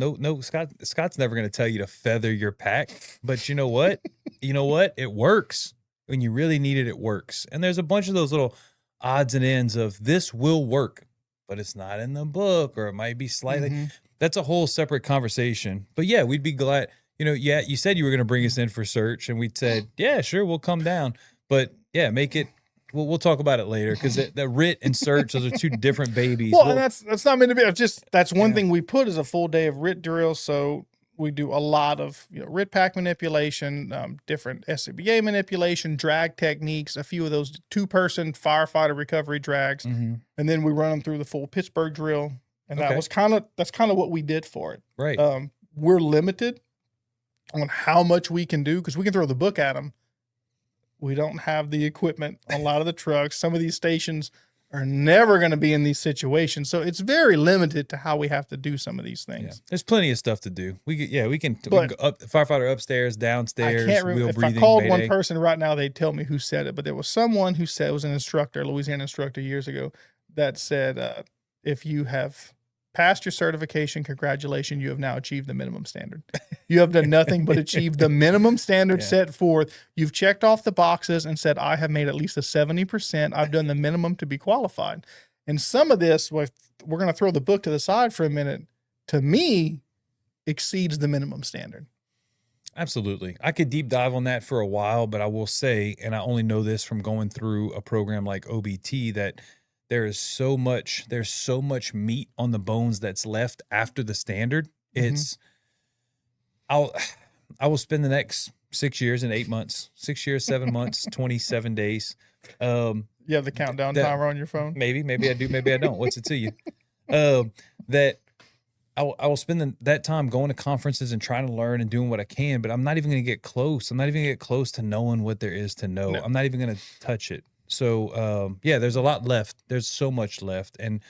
Scott's never going to tell you to feather your pack. But you know what? It works when you really need it. It works. And there's a bunch of those little odds and ends of this will work, but it's not in the book, or it might be slightly. That's a whole separate conversation. But yeah, we'd be glad. You said you were going to bring us in for search, and we said, yeah, sure, we'll come down. But yeah, make it. We'll talk about it later because the RIT and search, those are two different babies. Well, and that's not meant to be. That's one thing we put as a full day of RIT drills. So we do a lot of RIT pack manipulation, different SCBA manipulation, drag techniques, a few of those 2-person firefighter recovery drags, and then we run them through the full Pittsburgh drill. And that's kind of what we did for it. Right. We're limited on how much we can do because we can throw the book at them. We don't have the equipment on a lot of the trucks. Some of these stations are never going to be in these situations. So it's very limited to how we have to do some of these things. Yeah. There's plenty of stuff to do. We can go up, firefighter upstairs, downstairs, I can't remember. If I called one person right now, they'd tell me who said it, but there was someone who said, it was an instructor, Louisiana instructor years ago, that said, if you have passed your certification, congratulations, you have now achieved the minimum standard. You have done nothing but achieve the minimum standard set forth. You've checked off the boxes and said, I have made at least a 70%. I've done the minimum to be qualified. And some of this, we're going to throw the book to the side for a minute, to me, exceeds the minimum standard. Absolutely. I could deep dive on that for a while, but I will say, and I only know this from going through a program like OBT, that there's so much meat on the bones that's left after the standard. I will spend the next 6 years and 8 months, 6 years, 7 months, 27 days. You have the countdown timer on your phone? Maybe I do, maybe I don't. What's it to you? That I will spend that time going to conferences and trying to learn and doing what I can, but I'm not even going to get close. I'm not even going to get close to knowing what there is to know. No. I'm not even going to touch it. So, there's a lot left. There's so much left. And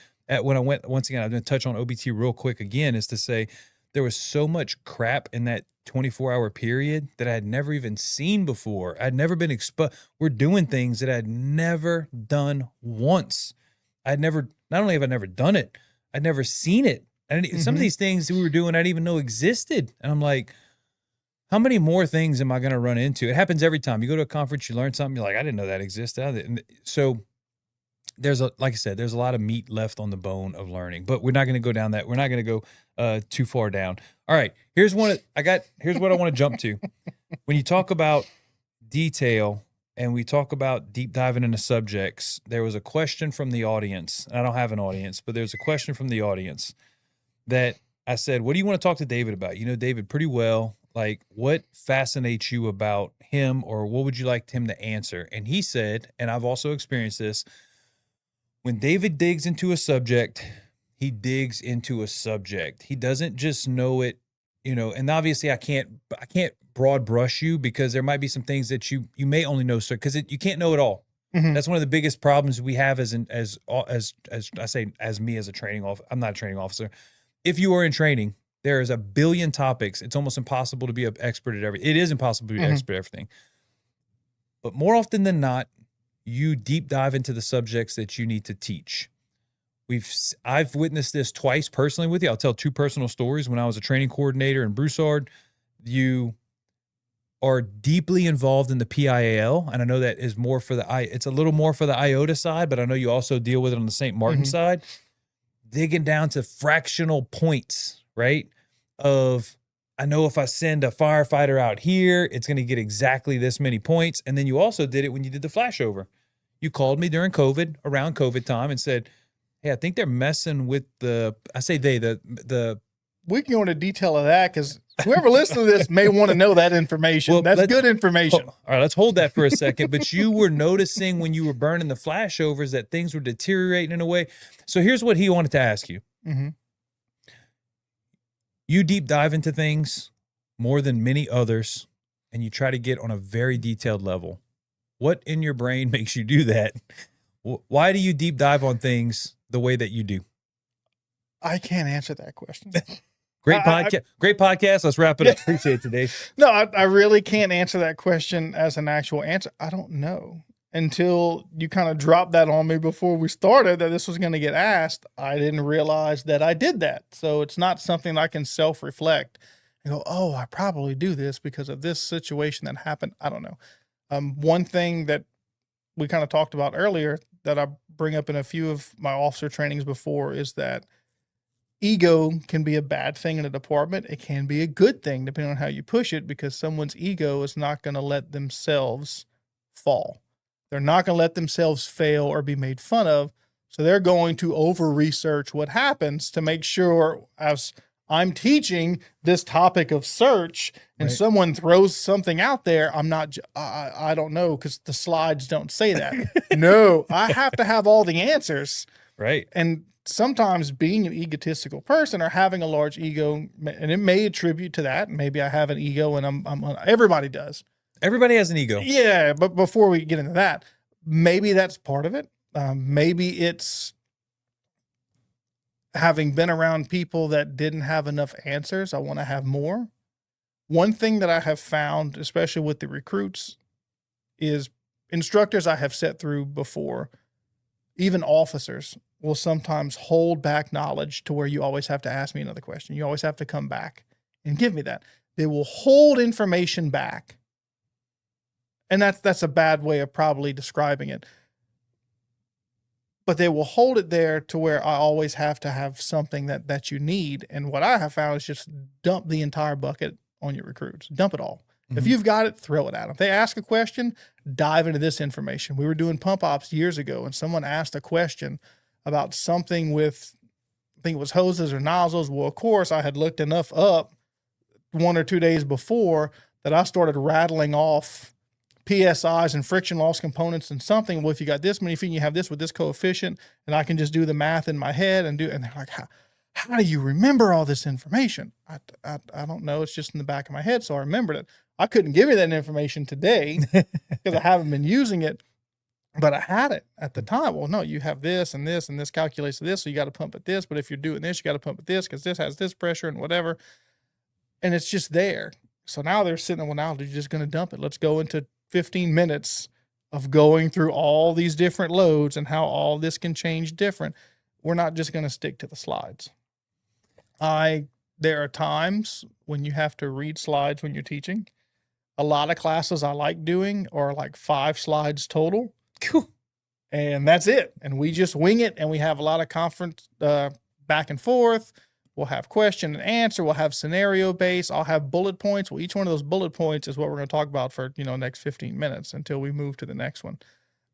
when I went, once again, I'm going to touch on OBT real quick again, is to say there was so much crap in that 24-hour period that I had never even seen before. I'd never been exposed. We're doing things that I'd never done once. Not only have I never done it, I'd never seen it. And some of these things that we were doing, I didn't even know existed. And I'm like, how many more things am I going to run into? It happens every time. You go to a conference, you learn something, you're like, I didn't know that existed. And so like I said, there's a lot of meat left on the bone of learning, but we're not going to go down that. We're not going to go too far down. All right. Here's what I want to jump to. When you talk about detail and we talk about deep diving into subjects, there was a question from the audience. I don't have an audience, but there's a question from the audience that I said, what do you want to talk to David about? You know David pretty well. Like, what fascinates you about him, or what would you like him to answer? And he said, and I've also experienced this, when David digs into a subject, he digs into a subject. He doesn't just know it, and obviously I can't broad brush you, because there might be some things that you may only know, sir, because you can't know it all. Mhm. That's one of the biggest problems we have as I say, as me as a training officer. I'm not a training officer. If you are in training, there is a billion topics. It's almost impossible to be an expert at everything. It is impossible to be an expert at everything. But more often than not, you deep dive into the subjects that you need to teach. I've witnessed this twice personally with you. I'll tell two personal stories. When I was a training coordinator in Broussard, you are deeply involved in the PIAL, and I know that is it's a little more for the Iota side, but I know you also deal with it on the St. Martin side, digging down to fractional points, right? I know if I send a firefighter out here, it's going to get exactly this many points. And then you also did it when you did the flashover. You called me during COVID, around COVID time, and said, hey, I think they're messing with the We can go into detail of that, because whoever listens to this may want to know that information. Well, That's good information. All right, let's hold that for a second. But you were noticing when you were burning the flashovers that things were deteriorating in a way. So here's what he wanted to ask you. Mm-hmm. You deep dive into things more than many others, and you try to get on a very detailed level. What in your brain makes you do that? Why do you deep dive on things the way that you do? I can't answer that question. Great podcast. Great podcast. Let's wrap it up. Appreciate it today. No, I really can't answer that question as an actual answer. I don't know. Until you kind of dropped that on me before we started that this was going to get asked, I didn't realize that I did that. So it's not something I can self-reflect and go, oh, I probably do this because of this situation that happened. I don't know. One thing that we kind of talked about earlier that I bring up in a few of my officer trainings before is that ego can be a bad thing in a department. It can be a good thing depending on how you push it, because someone's ego is not going to let themselves fall. They're not going to let themselves fail or be made fun of. So they're going to over-research what happens to make sure, as I'm teaching this topic of search and someone throws something out there, I don't know, because the slides don't say that. No, I have to have all the answers. Right. And sometimes being an egotistical person or having a large ego, and it may attribute to that. Maybe I have an ego, and everybody does. Everybody has an ego. Yeah, but before we get into that, maybe that's part of it. Maybe it's having been around people that didn't have enough answers. I want to have more. One thing that I have found, especially with the recruits, is instructors I have sat through before, even officers, will sometimes hold back knowledge to where you always have to ask me another question. You always have to come back and give me that. They will hold information back. And that's a bad way of probably describing it. But they will hold it there to where I always have to have something that you need. And what I have found is just dump the entire bucket on your recruits. Dump it all. Mm-hmm. If you've got it, throw it at them. If they ask a question, dive into this information. We were doing pump ops years ago, and someone asked a question about something with, I think it was hoses or nozzles. Well, of course, I had looked enough up 1 or 2 days before that I started rattling off PSIs and friction loss components and something. Well, if you got this many feet, you have this with this coefficient, and I can just do the math in my head and they're like, how do you remember all this information? I don't know. It's just in the back of my head. So I remembered it. I couldn't give you that information today because I haven't been using it, but I had it at the time. Well, no, you have this and this, and this calculates this. So you got to pump at this, but if you're doing this, you got to pump at this because this has this pressure and whatever. And it's just there. So now they're sitting there, well, now they're just going to dump it. Let's go into 15 minutes of going through all these different loads and how all this can change different. We're not just going to stick to the slides. There are times when you have to read slides when you're teaching. A lot of classes I like doing are like 5 slides total. Cool. And that's it. And we just wing it, and we have a lot of conference back and forth. We'll have question and answer. We'll have scenario based. I'll have bullet points. Well, each one of those bullet points is what we're going to talk about for, next 15 minutes until we move to the next one.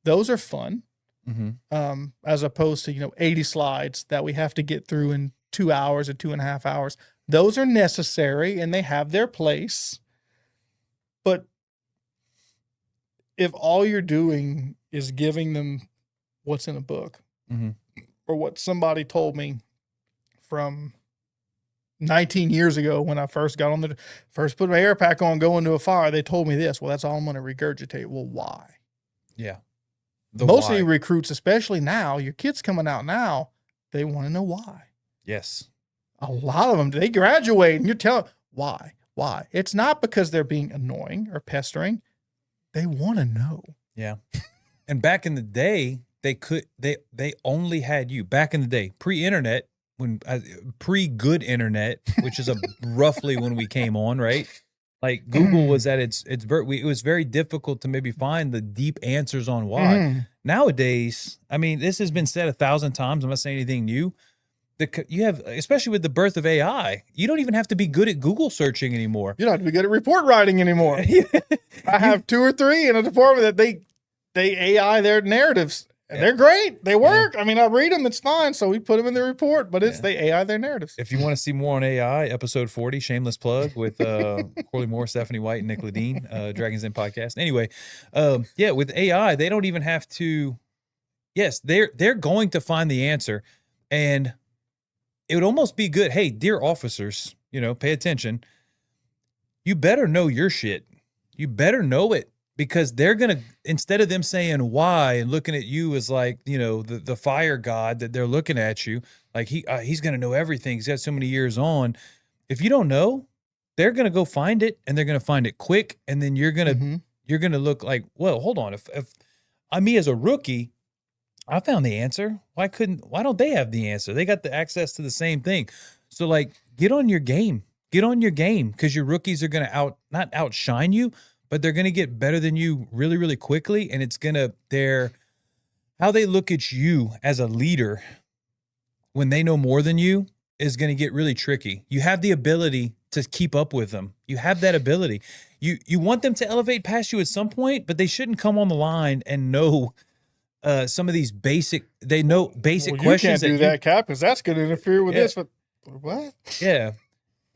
Those are fun. As opposed to, 80 slides that we have to get through in 2 hours or 2.5 hours. Those are necessary and they have their place. But if all you're doing is giving them what's in a book or what somebody told me from 19 years ago when I first got on first put my air pack on, go into a fire, they told me this. Well, that's all I'm going to regurgitate. Well, why? Yeah. Most of you recruits, especially now, your kids coming out now, they want to know why. Yes. A lot of them, they graduate and you're telling why. It's not because they're being annoying or pestering. They want to know. Yeah. And back in the day, they only had you. Back in the day, pre-internet, pre-good internet, which is roughly when we came on, right? Like Google was at its birth. It was very difficult to maybe find the deep answers on why. Nowadays, I mean, this has been said 1,000 times. I'm not saying anything new. You have, especially with the birth of AI, you don't even have to be good at Google searching anymore. You don't have to be good at report writing anymore. I have 2 or 3 in a department that they AI their narratives. And they're great. They work. I mean, I read them. It's fine. So we put them in the report, but they AI their narratives. If you want to see more on AI, episode 40, shameless plug with Corley Moore, Stephanie White, and Nick Ledeen, Dragons Den podcast. Anyway, with AI, they don't even have to. Yes, they're going to find the answer, and it would almost be good. Hey, dear officers, pay attention. You better know your shit. You better know it. Because they're going to, instead of them saying why and looking at you as like, the fire god that they're looking at you, like he's going to know everything. He's got so many years on. If you don't know, they're going to go find it and they're going to find it quick. And then you're going to look like, well, hold on. If me as a rookie, I found the answer. Why don't they have the answer? They got the access to the same thing. So like, get on your game, because your rookies are going to not outshine you, but they're going to get better than you really, really quickly. And it's going to, how they look at you as a leader when they know more than you is going to get really tricky. You have the ability to keep up with them. You have that ability. You want them to elevate past you at some point, but they shouldn't come on the line and know some of these basic questions. You can't do that, Cap, because that's going to interfere with this. But what? Yeah.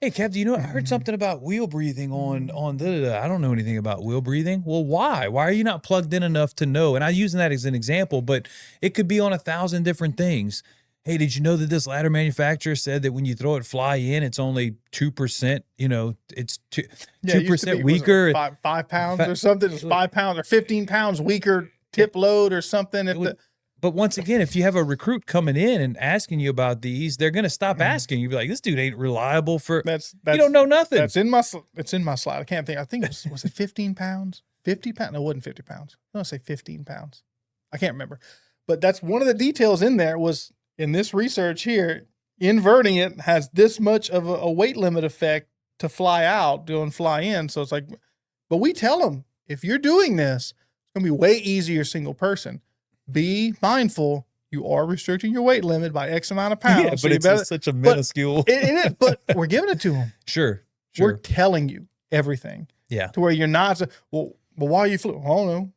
Hey, Cap, I heard something about wheel breathing on I don't know anything about wheel breathing. Well, why? Why are you not plugged in enough to know? And I'm using that as an example, but it could be on 1,000 different things. Hey, did you know that this ladder manufacturer said that when you throw it fly in, it's only 2%, it's 2% weaker. 5 pounds or something. It's 5 pounds or 15 pounds weaker tip load or something. But once again, if you have a recruit coming in and asking you about these, they're going to stop asking. You'll be like, this dude ain't reliable for, you don't know nothing. It's in my slide. I can't think. I think was it 15 pounds? 50 pounds? No, it wasn't 50 pounds. I want to say 15 pounds. I can't remember. But that's one of the details in there was in this research here, inverting it has this much of a weight limit effect to fly out, doing fly in. So it's like, but we tell them, if you're doing this, it's going to be way easier single person. Be mindful, you are restricting your weight limit by X amount of pounds. Yeah, but it's such a minuscule. It is, but we're giving it to them. Sure. We're telling you everything. Yeah. To where you're not, well, why are you flu? I don't know.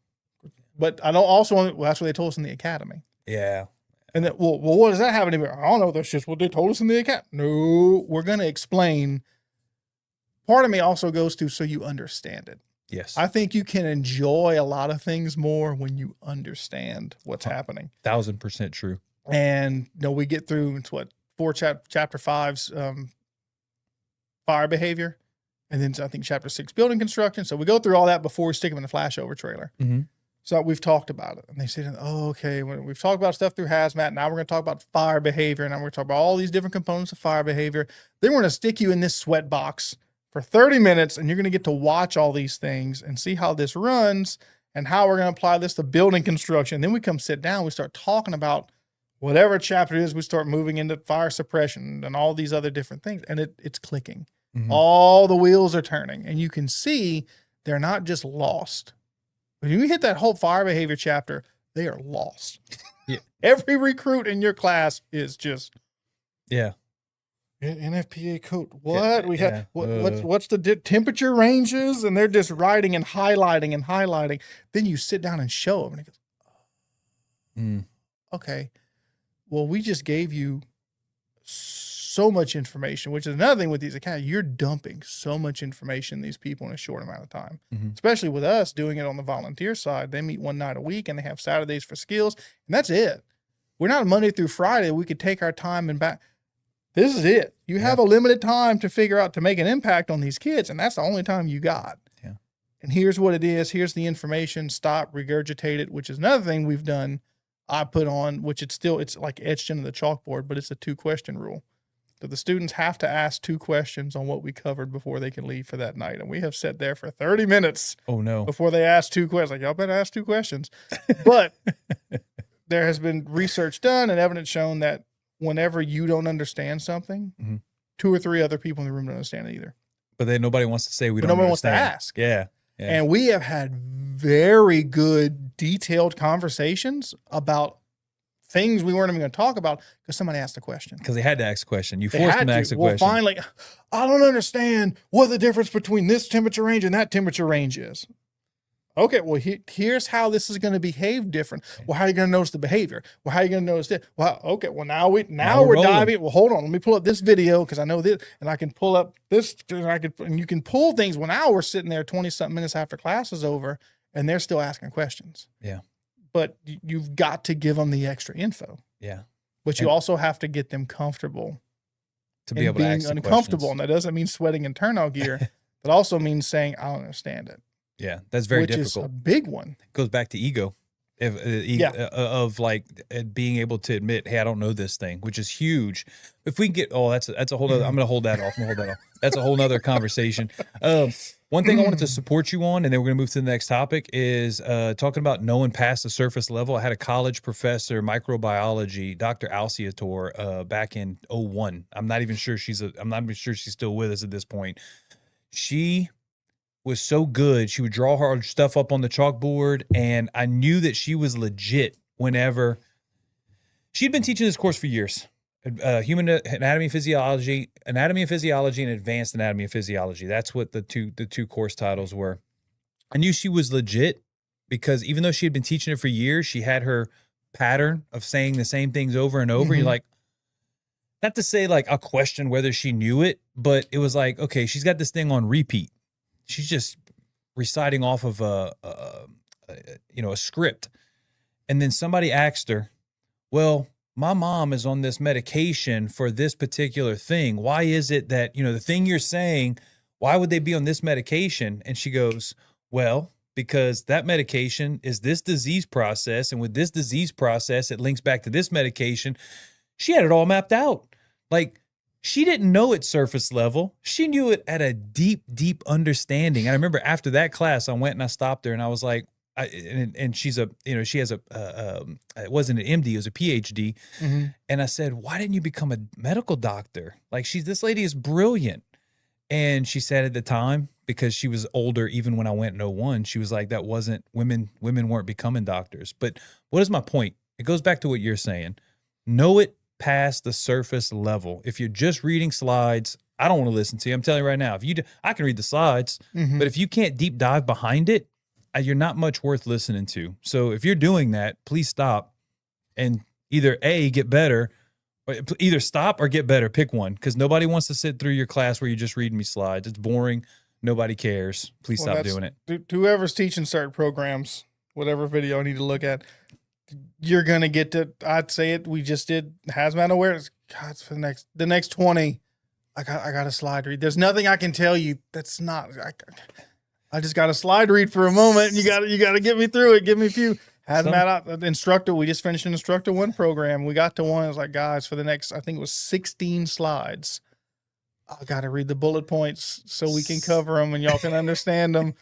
But I don't also want, that's what they told us in the academy. Yeah. And then, well, what does that have to do? I don't know. That's just what they told us in the academy. No, we're going to explain. Part of me also goes to so you understand it. Yes. I think you can enjoy a lot of things more when you understand what's happening. 1,000% true. And we get through, it's what, chapter 5's fire behavior. And then I think chapter 6, building construction. So we go through all that before we stick them in the flashover trailer. So we've talked about it. And they said, oh, okay, we've talked about stuff through hazmat. Now we're going to talk about fire behavior. And now we're going to talk about all these different components of fire behavior. Then we're going to stick you in this sweat box for 30 minutes, and you're going to get to watch all these things and see how this runs and how we're going to apply this to building construction. Then we come sit down, we start talking about whatever chapter it is, we start moving into fire suppression and all these other different things. And it's clicking. All the wheels are turning, and you can see they're not just lost. When you hit that whole fire behavior chapter, they are lost. Yeah. Every recruit in your class is just. Yeah. NFPA code. What we yeah, have? What's the temperature ranges? And they're just writing and highlighting and highlighting. Then you sit down and show them, and he goes, "Okay, well, we just gave you so much information." Which is another thing with these accounts. You're dumping so much information in these people in a short amount of time. Especially with us doing it on the volunteer side. They meet one night a week, and they have Saturdays for skills, and that's it. We're not Monday through Friday. We could take our time and back. This is it. You have a limited time to figure out to make an impact on these kids, and that's the only time you got. Yeah. And here's what it is. Here's the information. Stop, regurgitate it, which is another thing we've done. I put on, which it's like etched into the chalkboard, but it's a 2-question rule. So the students have to ask 2 questions on what we covered before they can leave for that night. And we have sat there for 30 minutes. Oh no. Before they ask 2 questions. Like, y'all better ask 2 questions. But there has been research done and evidence shown that whenever you don't understand something, 2 or 3 other people in the room don't understand it either. But then nobody wants to say we don't nobody understand. wants to ask. Yeah. And we have had very good, detailed conversations about things we weren't even going to talk about because somebody asked a question. Because they had to ask a question. You They forced had them to ask a Well, question. finally, I don't understand what the difference between this temperature range and that temperature range is. Okay, well, here's how this is going to behave different. Well, how are you going to notice the behavior? Well, how are you going to notice this? Well, okay, well, now we're rolling. diving. Well, hold on. Let me pull up this video because I know this, and I can pull up this, and you can pull things. Well, now we're sitting there 20-something minutes after class is over, and they're still asking questions. Yeah. But you've got to give them the extra info. Yeah. But you also have to get them comfortable To be able to ask being the uncomfortable. questions. And that doesn't mean sweating in turnout gear. That also means saying, I don't understand it. Yeah. That's very which difficult. is a big one. It goes back to ego. Of like being able to admit, hey, I don't know this thing, which is huge. If we can get, that's a whole other, I'm going to hold that off. That's a whole nother conversation. One thing I wanted to support you on, and then we're going to move to the next topic, is talking about knowing past the surface level. I had a college professor, microbiology, Dr. Alciator, back in 2001. I'm not even sure she's still with us at this point. She was so good. She would draw her stuff up on the chalkboard, and I knew that she was legit whenever she'd been teaching this course for years. Human anatomy and physiology, and advanced anatomy and physiology. That's what the two course titles were. I knew she was legit because even though she had been teaching it for years, she had her pattern of saying the same things over and over. You're like, not to say like I'll question whether she knew it, but it was like, okay, she's got this thing on repeat. She's just reciting off of a script. And then somebody asked her, well, my mom is on this medication for this particular thing. Why is it that, the thing you're saying, why would they be on this medication? And she goes, well, because that medication is this disease process. And with this disease process, it links back to this medication. She had it all mapped out. Like, she didn't know it surface level. She knew it at a deep, deep understanding. And I remember after that class, I went and I stopped her and I was like, and she's she has it wasn't an MD, it was a PhD. And I said, why didn't you become a medical doctor? Like this lady is brilliant. And she said at the time, because she was older, even when I went in 2001, she was like, that wasn't, women weren't becoming doctors. But what is my point? It goes back to what you're saying. Know it past the surface level. If you're just reading slides, I don't want to listen to you. I'm telling you right now, I can read the slides, but if you can't deep dive behind it, you're not much worth listening to. So if you're doing that, please stop and either get better, or either stop or get better. Pick one, because nobody wants to sit through your class where you're just reading me slides. It's boring. Nobody cares. Please stop doing it. Whoever's teaching certain programs, whatever video I need to look at, you're going to get to, I'd say it, we just did hazmat awareness. God, for the next 20, I got a slide read. There's nothing I can tell you that's not, I just got a slide read for a moment, and you got to get me through it. Give me a few. Hazmat instructor, we just finished an instructor 1 program. We got to one, it was like, guys, for the next, I think it was 16 slides, I got to read the bullet points so we can cover them and y'all can understand them.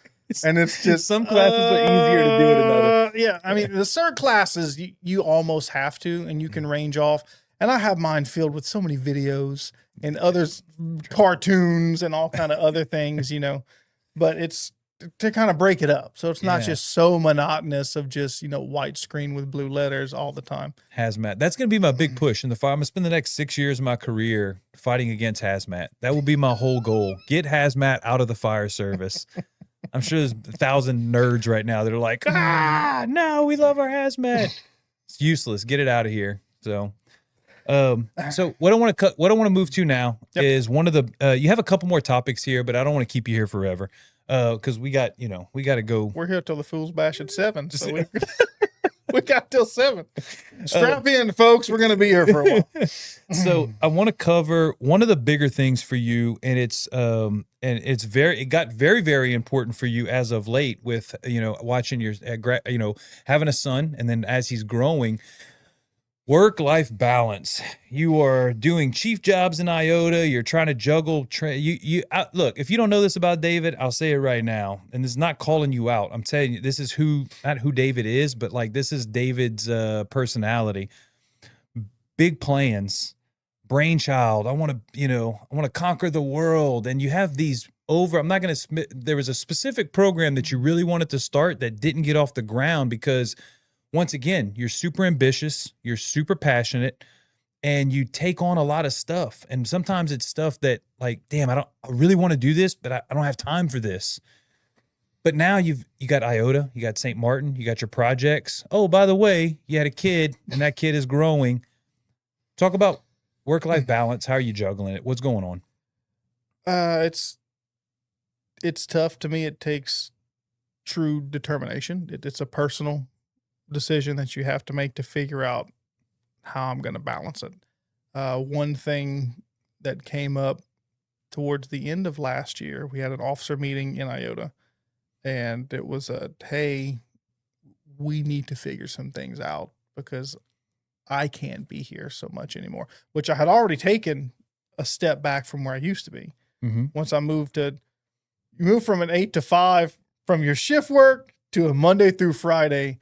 And it's just some classes are easier to do it than others. Yeah, I mean, the cert classes you almost have to, and you can range off. And I have mine filled with so many videos and others, cartoons and all kind of other things, But it's to kind of break it up. So it's not Yeah. just so monotonous of just, white screen with blue letters all the time. Hazmat. That's going to be my big push in the fire. I'm going to spend the next 6 years of my career fighting against hazmat. That will be my whole goal. Get hazmat out of the fire service. I'm sure there's 1,000 nerds right now that are like, no, we love our hazmat. It's useless. Get it out of here. So what I want to move to now is one of the, you have a couple more topics here, but I don't want to keep you here forever. Cause we got to go. We're here till the Fools Bash at 7. So we got till 7. Strap in, folks. We're going to be here for a while. So I want to cover one of the bigger things for you, and it got very, very important for you as of late with, watching having a son, and then as he's growing, work-life balance. You are doing chief jobs in Iota. You're trying to juggle. Look, if you don't know this about David, I'll say it right now. And this is not calling you out. I'm telling you, this is not who David is, but like this is David's personality. Big plans, brainchild. I want to conquer the world. And you have these there was a specific program that you really wanted to start that didn't get off the ground because once again, you're super ambitious, you're super passionate, and you take on a lot of stuff. And sometimes it's stuff that like, damn, I really want to do this, but I don't have time for this. But now you got Iota, you got St. Martin, you got your projects. Oh, by the way, you had a kid and that kid is growing. Talk about work-life balance. How are you juggling it? What's going on? It's tough to me. It takes true determination. It's a personal decision that you have to make to figure out how I'm going to balance it. One thing that came up towards the end of last year, we had an officer meeting in Iota, and it was hey, we need to figure some things out because I can't be here so much anymore, which I had already taken a step back from where I used to be. Mm-hmm. Once I you move from an 8 to 5 from your shift work to a Monday through Friday,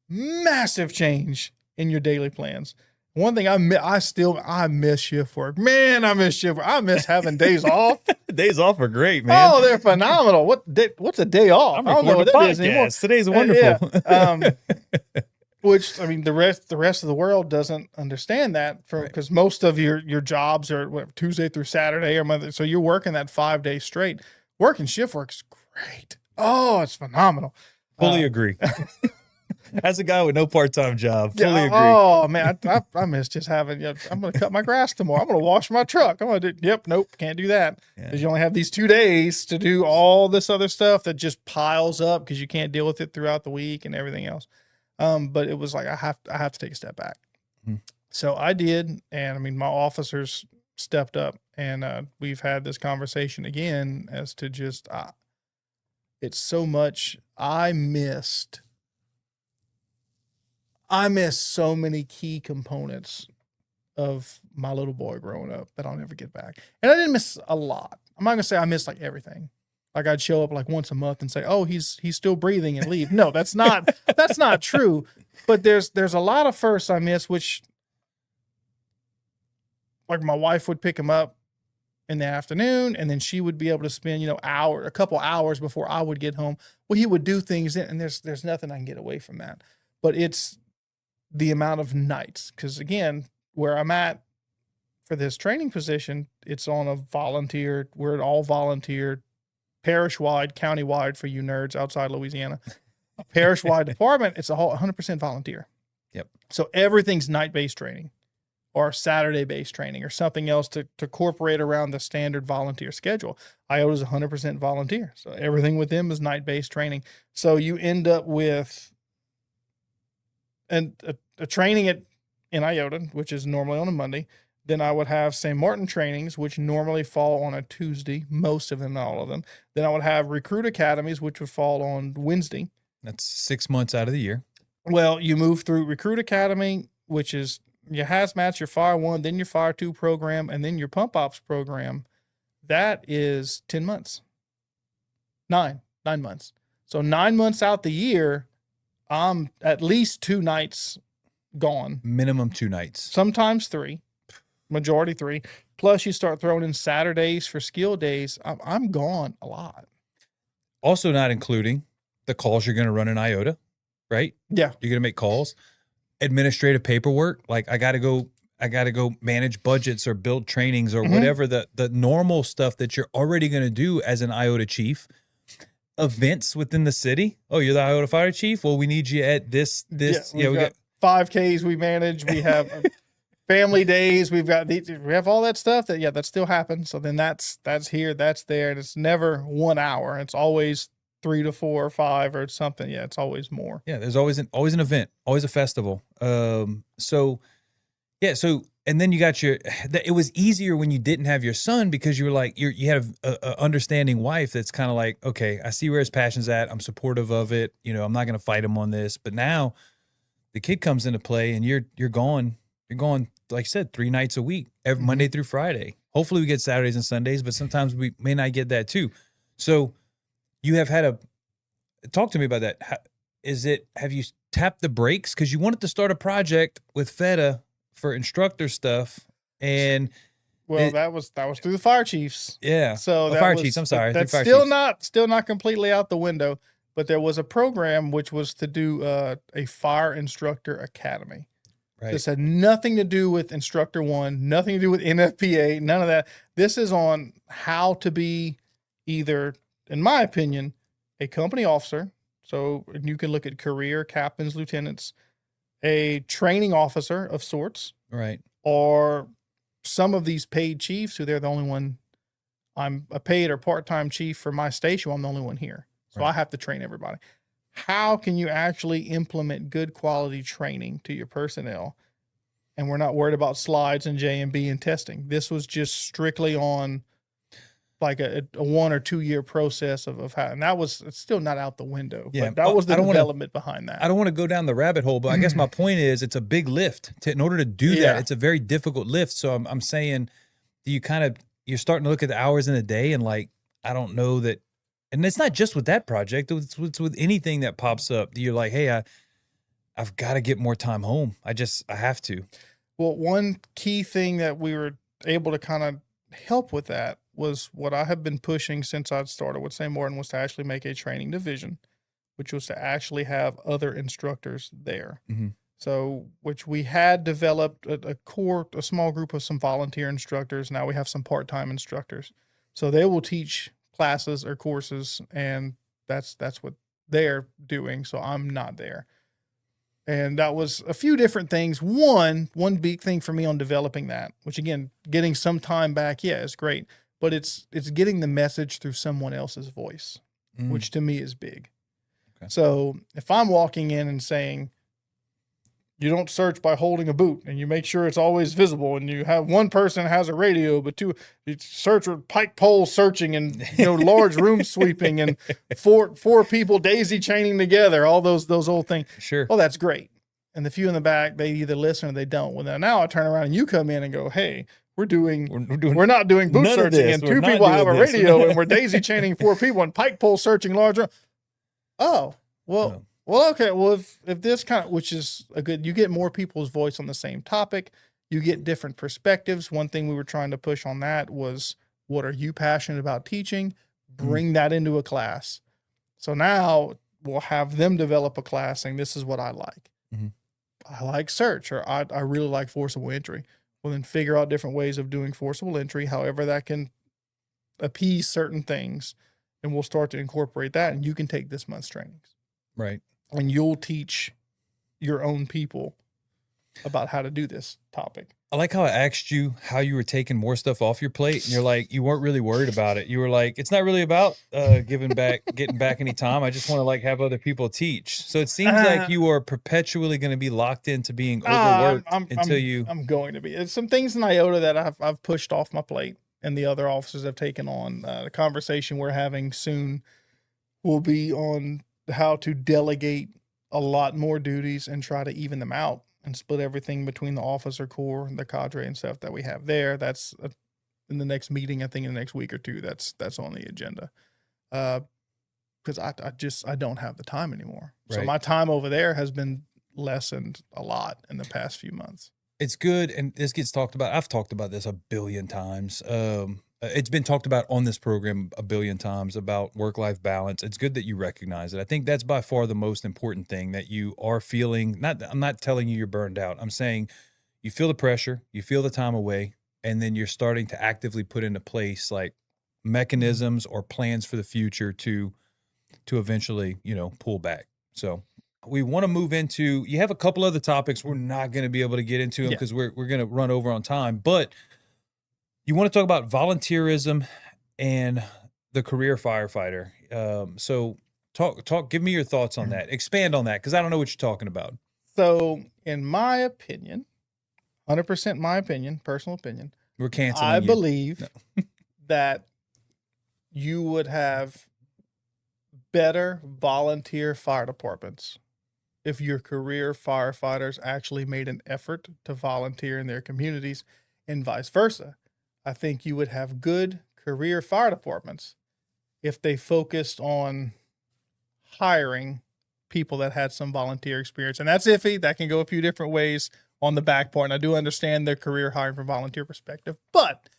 massive change in your daily plans. One thing I miss shift work. Man, I miss shift work. I miss having days off. Days off are great, man. Oh, they're phenomenal. What's a day off? I don't know what that is anymore. Today's wonderful. Which, I mean, the rest of the world doesn't understand that because most of your jobs are Tuesday through Saturday or Monday. So you're working that 5 days straight. Working shift work is great. Oh, it's phenomenal. Fully agree. As a guy with no part-time job, fully agree. Oh man, I miss just having. I'm going to cut my grass tomorrow. I'm going to wash my truck. I'm going to do. Yep, nope, can't do that because you only have these 2 days to do all this other stuff that just piles up because you can't deal with it throughout the week and everything else. But it was like I have to take a step back. Mm-hmm. So I did, and I mean my officers stepped up, and we've had this conversation again as to just it's so much I missed so many key components of my little boy growing up that I'll never get back. And I didn't miss a lot. I'm not gonna say I missed like everything. Like I'd show up like once a month and say, "Oh, he's still breathing," and leave. No, that's not true. But there's a lot of firsts I miss, which like my wife would pick him up in the afternoon, and then she would be able to spend a couple hours before I would get home. Well, he would do things, and there's nothing I can get away from that. But it's the amount of nights, because again, where I'm at for this training position, it's on we're an all volunteer, parish-wide, county-wide for you nerds outside Louisiana, a parish-wide department. It's a whole 100% volunteer. Yep. So everything's night-based training or Saturday-based training or something else to incorporate around the standard volunteer schedule. Iota's 100% volunteer. So everything with them is night-based training. So you end up with a training in Iota, which is normally on a Monday. Then I would have St. Martin trainings, which normally fall on a Tuesday, most of them, not all of them. Then I would have recruit academies, which would fall on Wednesday. That's 6 months out of the year. Well, you move through recruit academy, which is your hazmats, your fire 1, then your fire 2 program, and then your pump ops program. That is 10 months. 9 months. So 9 months out the year, I'm at least 2 nights gone. Minimum 2 nights. Sometimes 3. Majority 3. Plus you start throwing in Saturdays for skill days. I'm gone a lot. also not including the calls you're going to run in Iota, right? Yeah. You're going to make calls, administrative paperwork. Like I got to go manage budgets or build trainings or whatever the normal stuff that you're already going to do as an Iota chief. Events within the city. Oh, you're the Iota fire chief? Well, we need you at this. Yeah, we got 5Ks we manage. We have family days. We have all that stuff that still happens. So then that's here, that's there. And it's never 1 hour. It's always 3 to 4 or 5 or something. Yeah, it's always more. Yeah, there's always an event, always a festival. And then you got it was easier when you didn't have your son because you were like, you had a understanding wife that's kind of like, okay, I see where his passion's at. I'm supportive of it. I'm not going to fight him on this. But now the kid comes into play and you're going, like I said, 3 nights a week, every Monday through Friday. Hopefully we get Saturdays and Sundays, but sometimes we may not get that too. So you have had talk to me about that. Have you tapped the brakes? Because you wanted to start a project with FETA for instructor stuff, and that was through the fire chiefs. Yeah, so fire chiefs. I'm sorry, that's still not completely out the window. But there was a program which was to do a fire instructor academy. Right. This had nothing to do with instructor one, nothing to do with NFPA, none of that. This is on how to be either, in my opinion, a company officer. So you can look at career captains, lieutenants, a training officer of sorts, right? Or some of these paid chiefs who they're the only one. I'm a paid or part-time chief for my station. I'm the only one here. So I have to train everybody. How can you actually implement good quality training to your personnel? And we're not worried about slides and J&B and testing. This was just strictly on like a 1 or 2 year process of how, and it's still not out the window. Yeah, but that was the development behind that. I don't want to go down the rabbit hole, but I guess my point is it's a big lift. In order to do that, it's a very difficult lift. So I'm saying, you're starting to look at the hours in a day and like, I don't know that, and it's not just with that project, it's with anything that pops up. You're like, hey, I've got to get more time home. I have to. Well, one key thing that we were able to kind of help with that was what I have been pushing since I started with St. Martin was to actually make a training division, which was to actually have other instructors there. Mm-hmm. So, which we had developed a small group of some volunteer instructors. Now we have some part-time instructors. So they will teach classes or courses, and that's what they're doing. So I'm not there. And that was a few different things. One big thing for me on developing that, which again, getting some time back, is great. But it's getting the message through someone else's voice, which to me is big. Okay. So if I'm walking in and saying, you don't search by holding a boot and you make sure it's always visible, and you have one person has a radio, but you search with pike pole searching and large room sweeping and four people daisy chaining together, all those old things. Sure. Oh, that's great. And the few in the back, they either listen or they don't. Well, now I turn around and you come in and go, hey, we're not doing boot searching, and 2 people have a radio and we're daisy chaining 4 people and pike pole searching large. Oh, well. No. Well, okay. Well, if this which is you get more people's voice on the same topic, you get different perspectives. One thing we were trying to push on that was, what are you passionate about teaching? Bring that into a class. So now we'll have them develop a class saying, this is what I like. Mm-hmm. I like search, or I really like forcible entry. Well, then figure out different ways of doing forcible entry, however that can appease certain things. And we'll start to incorporate that, and you can take this month's trainings. Right. And you'll teach your own people about how to do this topic. I like how I asked you how you were taking more stuff off your plate, and you're like, you weren't really worried about it. You were like, it's not really about getting back any time. I just want to have other people teach. So it seems like you are perpetually going to be locked into being overworked I'm going to be. There's some things in Iota that I've pushed off my plate, and the other officers have taken on. The conversation we're having soon will be on how to delegate a lot more duties and try to even them out and split everything between the officer corps and the cadre and stuff that we have there. That's in the next meeting, I think in the next week or two, that's on the agenda. Because I don't have the time anymore. Right. So my time over there has been lessened a lot in the past few months. It's good. And this gets talked about. I've talked about this a billion times. It's been talked about on this program a billion times about work-life balance. It's good that you recognize it. I think that's by far the most important thing, that you are feeling. I'm not telling you you're burned out. I'm saying you feel the pressure, you feel the time away, and then you're starting to actively put into place like mechanisms or plans for the future to eventually, pull back. So we want to move into, you have a couple other topics. We're not going to be able to get into them because we're going to run over on time, but you want to talk about volunteerism and the career firefighter. So give me your thoughts on that. Expand on that, because I don't know what you're talking about. So in my opinion, 100% my opinion, personal opinion, we're canceling I you. believe that you would have better volunteer fire departments if your career firefighters actually made an effort to volunteer in their communities, and vice versa. I think you would have good career fire departments if they focused on hiring people that had some volunteer experience. And that's iffy. That can go a few different ways on the back part. And I do understand their career hiring from volunteer perspective, but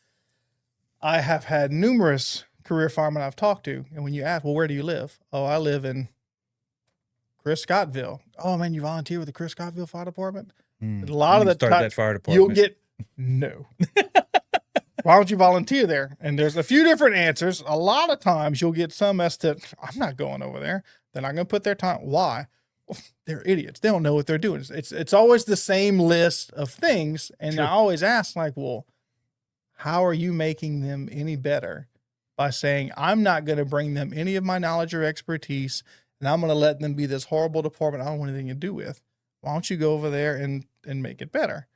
I have had numerous career firemen I've talked to. And when you ask, well, where do you live? Oh, I live in Chris Scottville. Oh man, you volunteer with the Chris Scottville Fire Department? A lot of the start time, that fire department. you'll get no. Why don't you volunteer there? And there's a few different answers. A lot of times you'll get some as to, I'm not going over there. They're not going to put their time. Why? Well, they're idiots. They don't know what they're doing. It's always the same list of things. And Sure. I always ask, like, well, how are you making them any better by saying, I'm not going to bring them any of my knowledge or expertise, and I'm going to let them be this horrible department I don't want anything to do with? Why don't you go over there and make it better?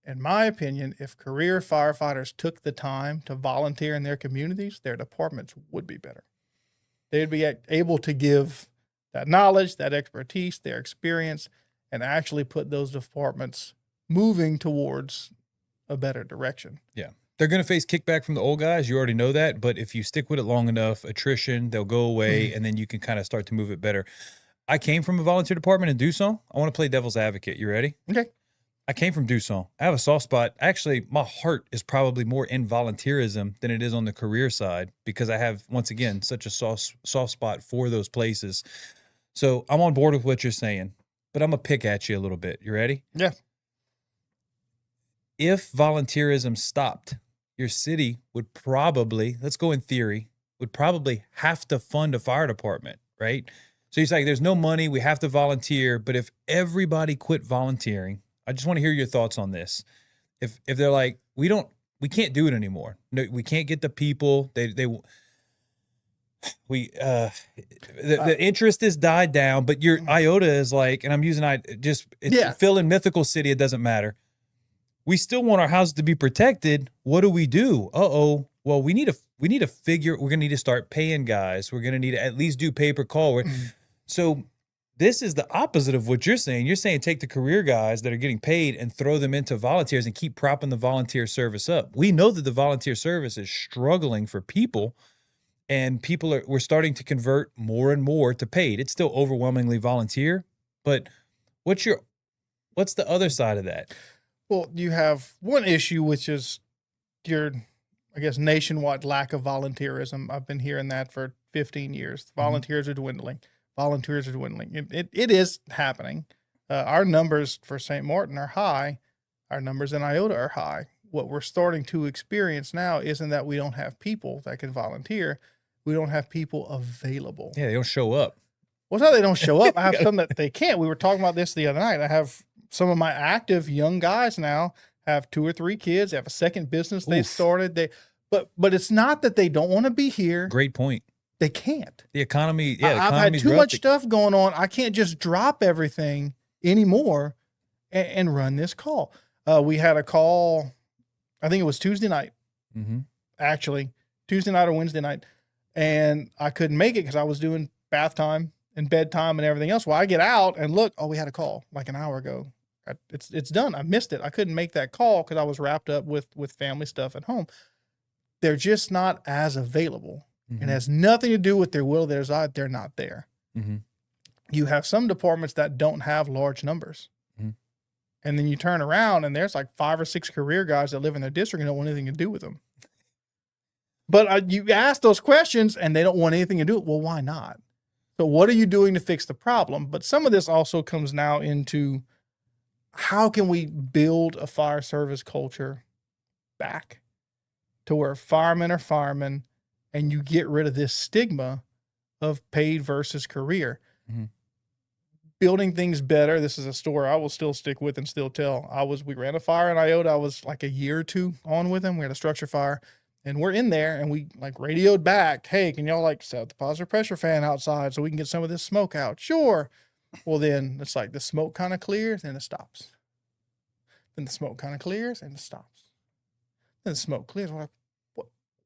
In my opinion, if career firefighters took the time to volunteer in their communities, their departments would be better. They'd be able to give that knowledge, that expertise, their experience, and actually put those departments moving towards a better direction. Yeah. They're going to face kickback from the old guys. You already know that. But if you stick with it long enough, attrition, they'll go away, and then you can kind of start to move it better. I came from a volunteer department in Dusson. I want to play devil's advocate. You ready? Okay. I came from Dusson. I have a soft spot. Actually, my heart is probably more in volunteerism than it is on the career side, because I have, once again, such a soft spot for those places. So I'm on board with what you're saying, but I'm going to pick at you a little bit. You ready? Yeah. If volunteerism stopped, your city would probably, let's go in theory, would probably have to fund a fire department, right? So you're saying there's no money, we have to volunteer, but if everybody quit volunteering, I just want to hear your thoughts on this. If they're like, we can't do it anymore. No, we can't get the people. The interest has died down, but your Iota is like, and I'm using fill in mythical city. It doesn't matter. We still want our houses to be protected. What do? Well, we need to figure, we're going to need to start paying guys. We're going to need to at least do pay-per-call. So this is the opposite of what you're saying. You're saying take the career guys that are getting paid and throw them into volunteers and keep propping the volunteer service up. We know that the volunteer service is struggling for people, and we're starting to convert more and more to paid. It's still overwhelmingly volunteer, but what's the other side of that? Well, you have one issue, which is your, I guess, nationwide lack of volunteerism. I've been hearing that for 15 years. Volunteers are dwindling. Volunteers are dwindling. It is happening. Our numbers for St. Martin are high. Our numbers in Iota are high. What we're starting to experience now isn't that we don't have people that can volunteer. We don't have people available. Yeah, they don't show up. Well, it's not they don't show up. I have some that they can't. We were talking about this the other night. I have some of my active young guys now have 2 or 3 kids. They have a second business they started. But it's not that they don't want to be here. Great point. They can't. The economy, I've had too much stuff going on. I can't just drop everything anymore and run this call. We had a call, I think it was Tuesday night, actually, Tuesday night or Wednesday night, and I couldn't make it because I was doing bath time and bedtime and everything else. Well, I get out and look, we had a call like an hour ago. It's done. I missed it. I couldn't make that call because I was wrapped up with family stuff at home. They're just not as available. It has nothing to do with their will, their desire. They're not there. You have some departments that don't have large numbers. And then you turn around and there's like 5 or 6 career guys that live in their district and don't want anything to do with them. But you ask those questions and they don't want anything to do it. Well, why not? So what are you doing to fix the problem? But some of this also comes now into how can we build a fire service culture back to where firemen are firemen and you get rid of this stigma of paid versus career. Mm-hmm. Building things better. This is a story I will still stick with and still tell. We ran a fire in Iota. I was like a year or two on with them. We had a structure fire and we're in there and we like radioed back. Hey, can y'all like set up the positive pressure fan outside so we can get some of this smoke out? Sure. Well, then it's like the smoke kind of clears and it stops. Then the smoke kind of clears and it stops. Then the smoke clears. We're like,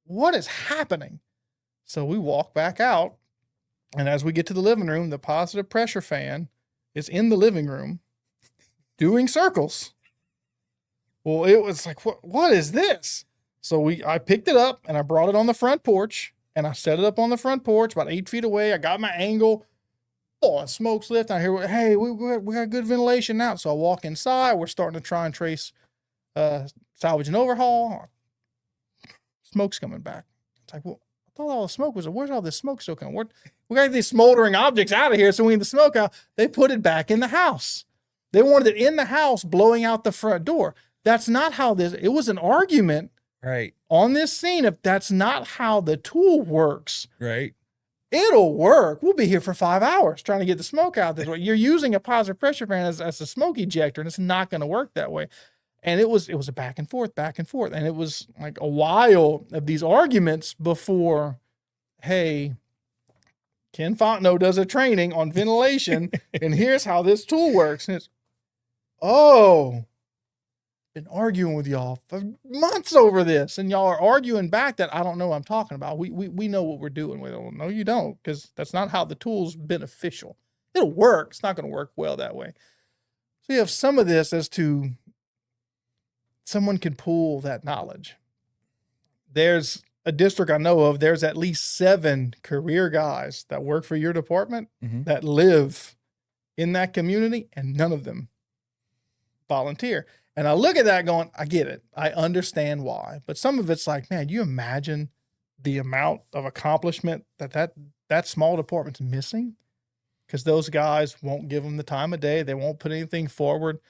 what is happening? So we walk back out. And as we get to the living room, the positive pressure fan is in the living room doing circles. Well, it was like, what is this? So I picked it up and I brought it on the front porch and I set it up on the front porch about 8 feet away. I got my angle. Oh, smoke's lifting. I hear, hey, we got good ventilation now. So I walk inside. We're starting to try and trace salvage and overhaul. Smoke's coming back. It's like, well, I thought all the smoke was, where's all this smoke still coming? We got these smoldering objects out of here, so we need the smoke out. They put it back in the house. They wanted it in the house, blowing out the front door. That's not how it was an argument Right. on this scene. If that's not how the tool works, Right. it'll work. We'll be here for 5 hours trying to get the smoke out this way. You're using a positive pressure fan as a smoke ejector, and it's not going to work that way. And it was a back and forth. And it was like a while of these arguments before, hey, Ken Fontenot does a training on ventilation, and here's how this tool works. And it's, been arguing with y'all for months over this, and y'all are arguing back that I don't know what I'm talking about. We know what we're doing. We don't. No, you don't, because that's not how the tool's beneficial. It'll work. It's not going to work well that way. So you have some of this as to someone can pool that knowledge. There's a district I know of, there's at least 7 career guys that work for your department that live in that community, and none of them volunteer. And I look at that going, I get it. I understand why. But some of it's like, man, you imagine the amount of accomplishment that small department's missing because those guys won't give them the time of day. They won't put anything forward.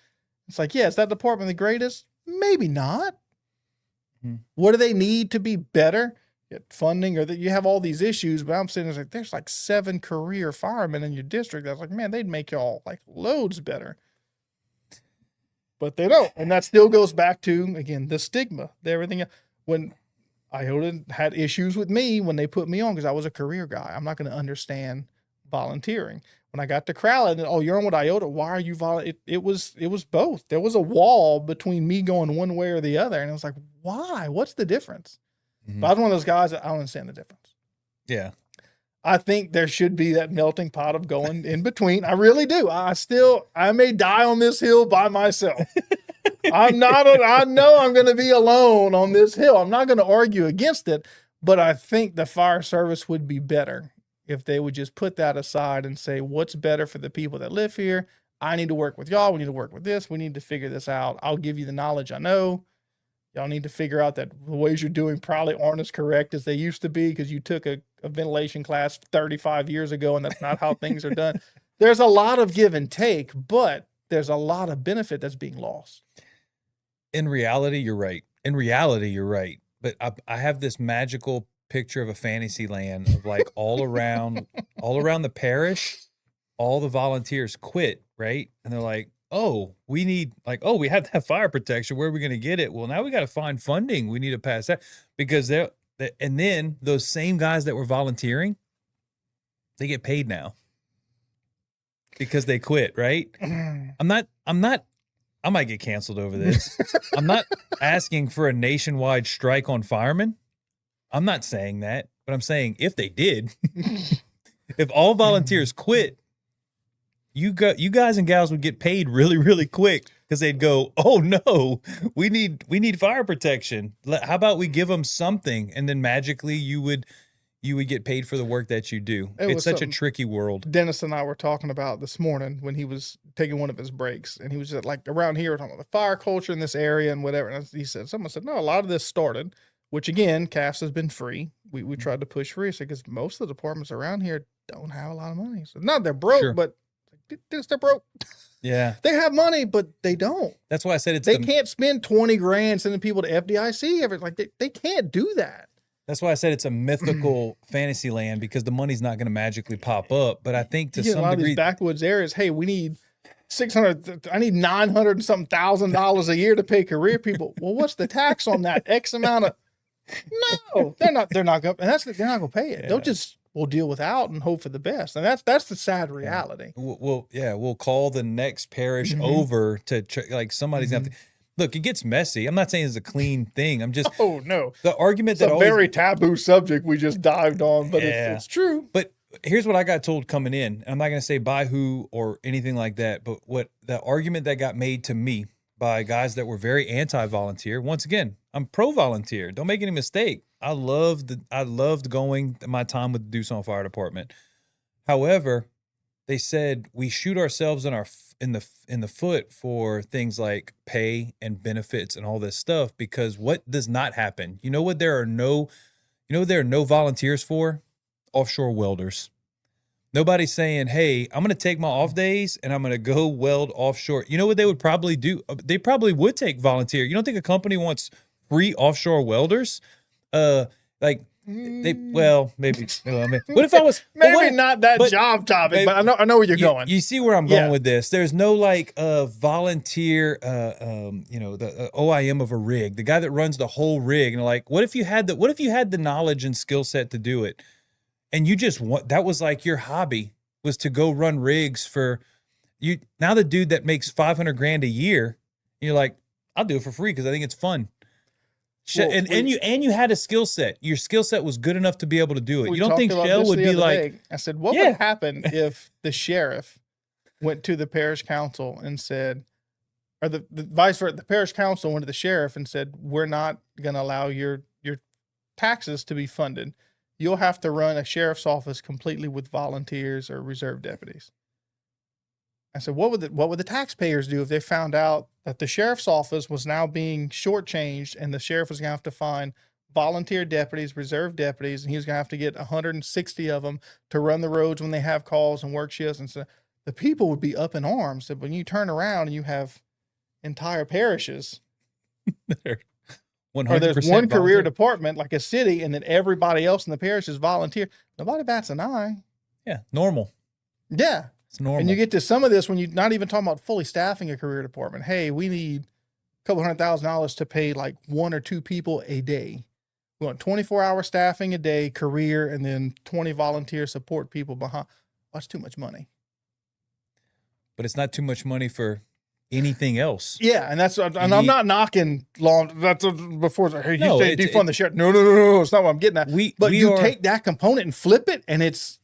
It's like, yeah, is that department the greatest? Maybe not. What do they need to be better? Get funding, or that you have all these issues, but I'm sitting there like, there's like 7 career firemen in your district. That's like, man, they'd make y'all like loads better. But they don't. And that still goes back to, again, the stigma, everything. When Iota had issues with me when they put me on because I was a career guy. I'm not going to understand volunteering. When I got to Crowley, oh, you're on with Iota. Why are you volunteering? It was both. There was a wall between me going one way or the other. And I was like, why? What's the difference? But I was one of those guys that I don't understand the difference. Yeah. I think there should be that melting pot of going in between. I really do. I may die on this hill by myself. I know I'm going to be alone on this hill. I'm not going to argue against it, but I think the fire service would be better if they would just put that aside and say, what's better for the people that live here? I need to work with y'all. We need to work with this. We need to figure this out. I'll give you the knowledge I know. Y'all need to figure out that the ways you're doing probably aren't as correct as they used to be because you took a ventilation class 35 years ago and that's not how things are done. There's a lot of give and take, but there's a lot of benefit that's being lost. In reality, you're right. But I have this magical picture of a fantasy land of like all around the parish, all the volunteers quit, right? And they're like, oh, we have that fire protection. Where are we going to get it? Well, now we got to find funding. We need to pass that because and then those same guys that were volunteering, they get paid now because they quit, right? I might get canceled over this. I'm not asking for a nationwide strike on firemen. I'm not saying that, but I'm saying if they did, if all volunteers quit, you guys and gals would get paid really, really quick because they'd go, oh no, we need fire protection. How about we give them something, and then magically you would get paid for the work that you do. It's such a tricky world. Dennis and I were talking about this morning when he was taking one of his breaks, and he was like, around here, we're talking about the fire culture in this area and whatever. And someone said, no, a lot of this started which again, CAFS has been free. We tried to push free because most of the departments around here don't have a lot of money. So not they're broke, Sure. but they're broke. Yeah. They have money, but they don't. That's why I said They can't spend 20 grand sending people to FDIC. They can't do that. That's why I said it's a mythical fantasy land, because the money's not going to magically pop up. But I think to You get some a lot of degree, these backwoods areas, hey, we need 600, I need 900 and something $1,000 a year to pay career people. Well, what's the tax on that? X amount of, no, they're not going to, and they're not going to pay it. They'll just, we'll deal without and hope for the best. And that's the sad reality. we'll call the next parish over to like somebody's going to have to. Look, it gets messy. I'm not saying it's a clean thing. I'm just, Oh no, the argument it's that a always, very taboo subject we just dived on, but Yeah. it's true. But here's what I got told coming in. I'm not going to say by who or anything like that, but what the argument that got made to me by guys that were very anti-volunteer. Once again, I'm pro-volunteer. Don't make any mistake. I loved going my time with the Deuce Fire Department. However, they said we shoot ourselves in the foot for things like pay and benefits and all this stuff, because what does not happen? You know what there are no volunteers for? Offshore welders. Nobody's saying, hey, I'm going to take my off days and I'm going to go weld offshore. You know what they would probably do? They probably would take volunteer. You don't think a company wants free offshore welders? Maybe. What if I was Not that job topic, but I know where you're going. You see where I'm going with this. There's no volunteer, the OIM of a rig, the guy that runs the whole rig. And like, what if you had the knowledge and skill set to do it? And you just that was like your hobby, was to go run rigs for you. Now the dude that makes 500 grand a year, you're like, I'll do it for free because I think it's fun. Well, and you had a skill set. Your skill set was good enough to be able to do it. We You don't think talked about Shell this would the be other like, day. I said, what would happen if the sheriff went to the parish council and said, or the vice versa, the parish council went to the sheriff and said, we're not going to allow your taxes to be funded. You'll have to run a sheriff's office completely with volunteers or reserve deputies. I said, what would the taxpayers do if they found out that the sheriff's office was now being shortchanged and the sheriff was going to have to find volunteer deputies, reserve deputies, and he was going to have to get 160 of them to run the roads when they have calls and work shifts? And so the people would be up in arms. So when you turn around and you have entire parishes, or there's one career department like a city, and then everybody else in the parish is volunteer, nobody bats an eye. Yeah, normal. Yeah. It's normal. And you get to some of this when you're not even talking about fully staffing a career department. Hey, we need a couple $100,000 to pay like 1 or 2 people a day. We want 24-hour staffing a day, career, and then 20 volunteer support people behind. That's too much money. But it's not too much money for anything else. Yeah, and I'm not knocking law. That's before. Hey, you say defund the sheriff. No, it's not what I'm getting at. But you take that component and flip it, and it's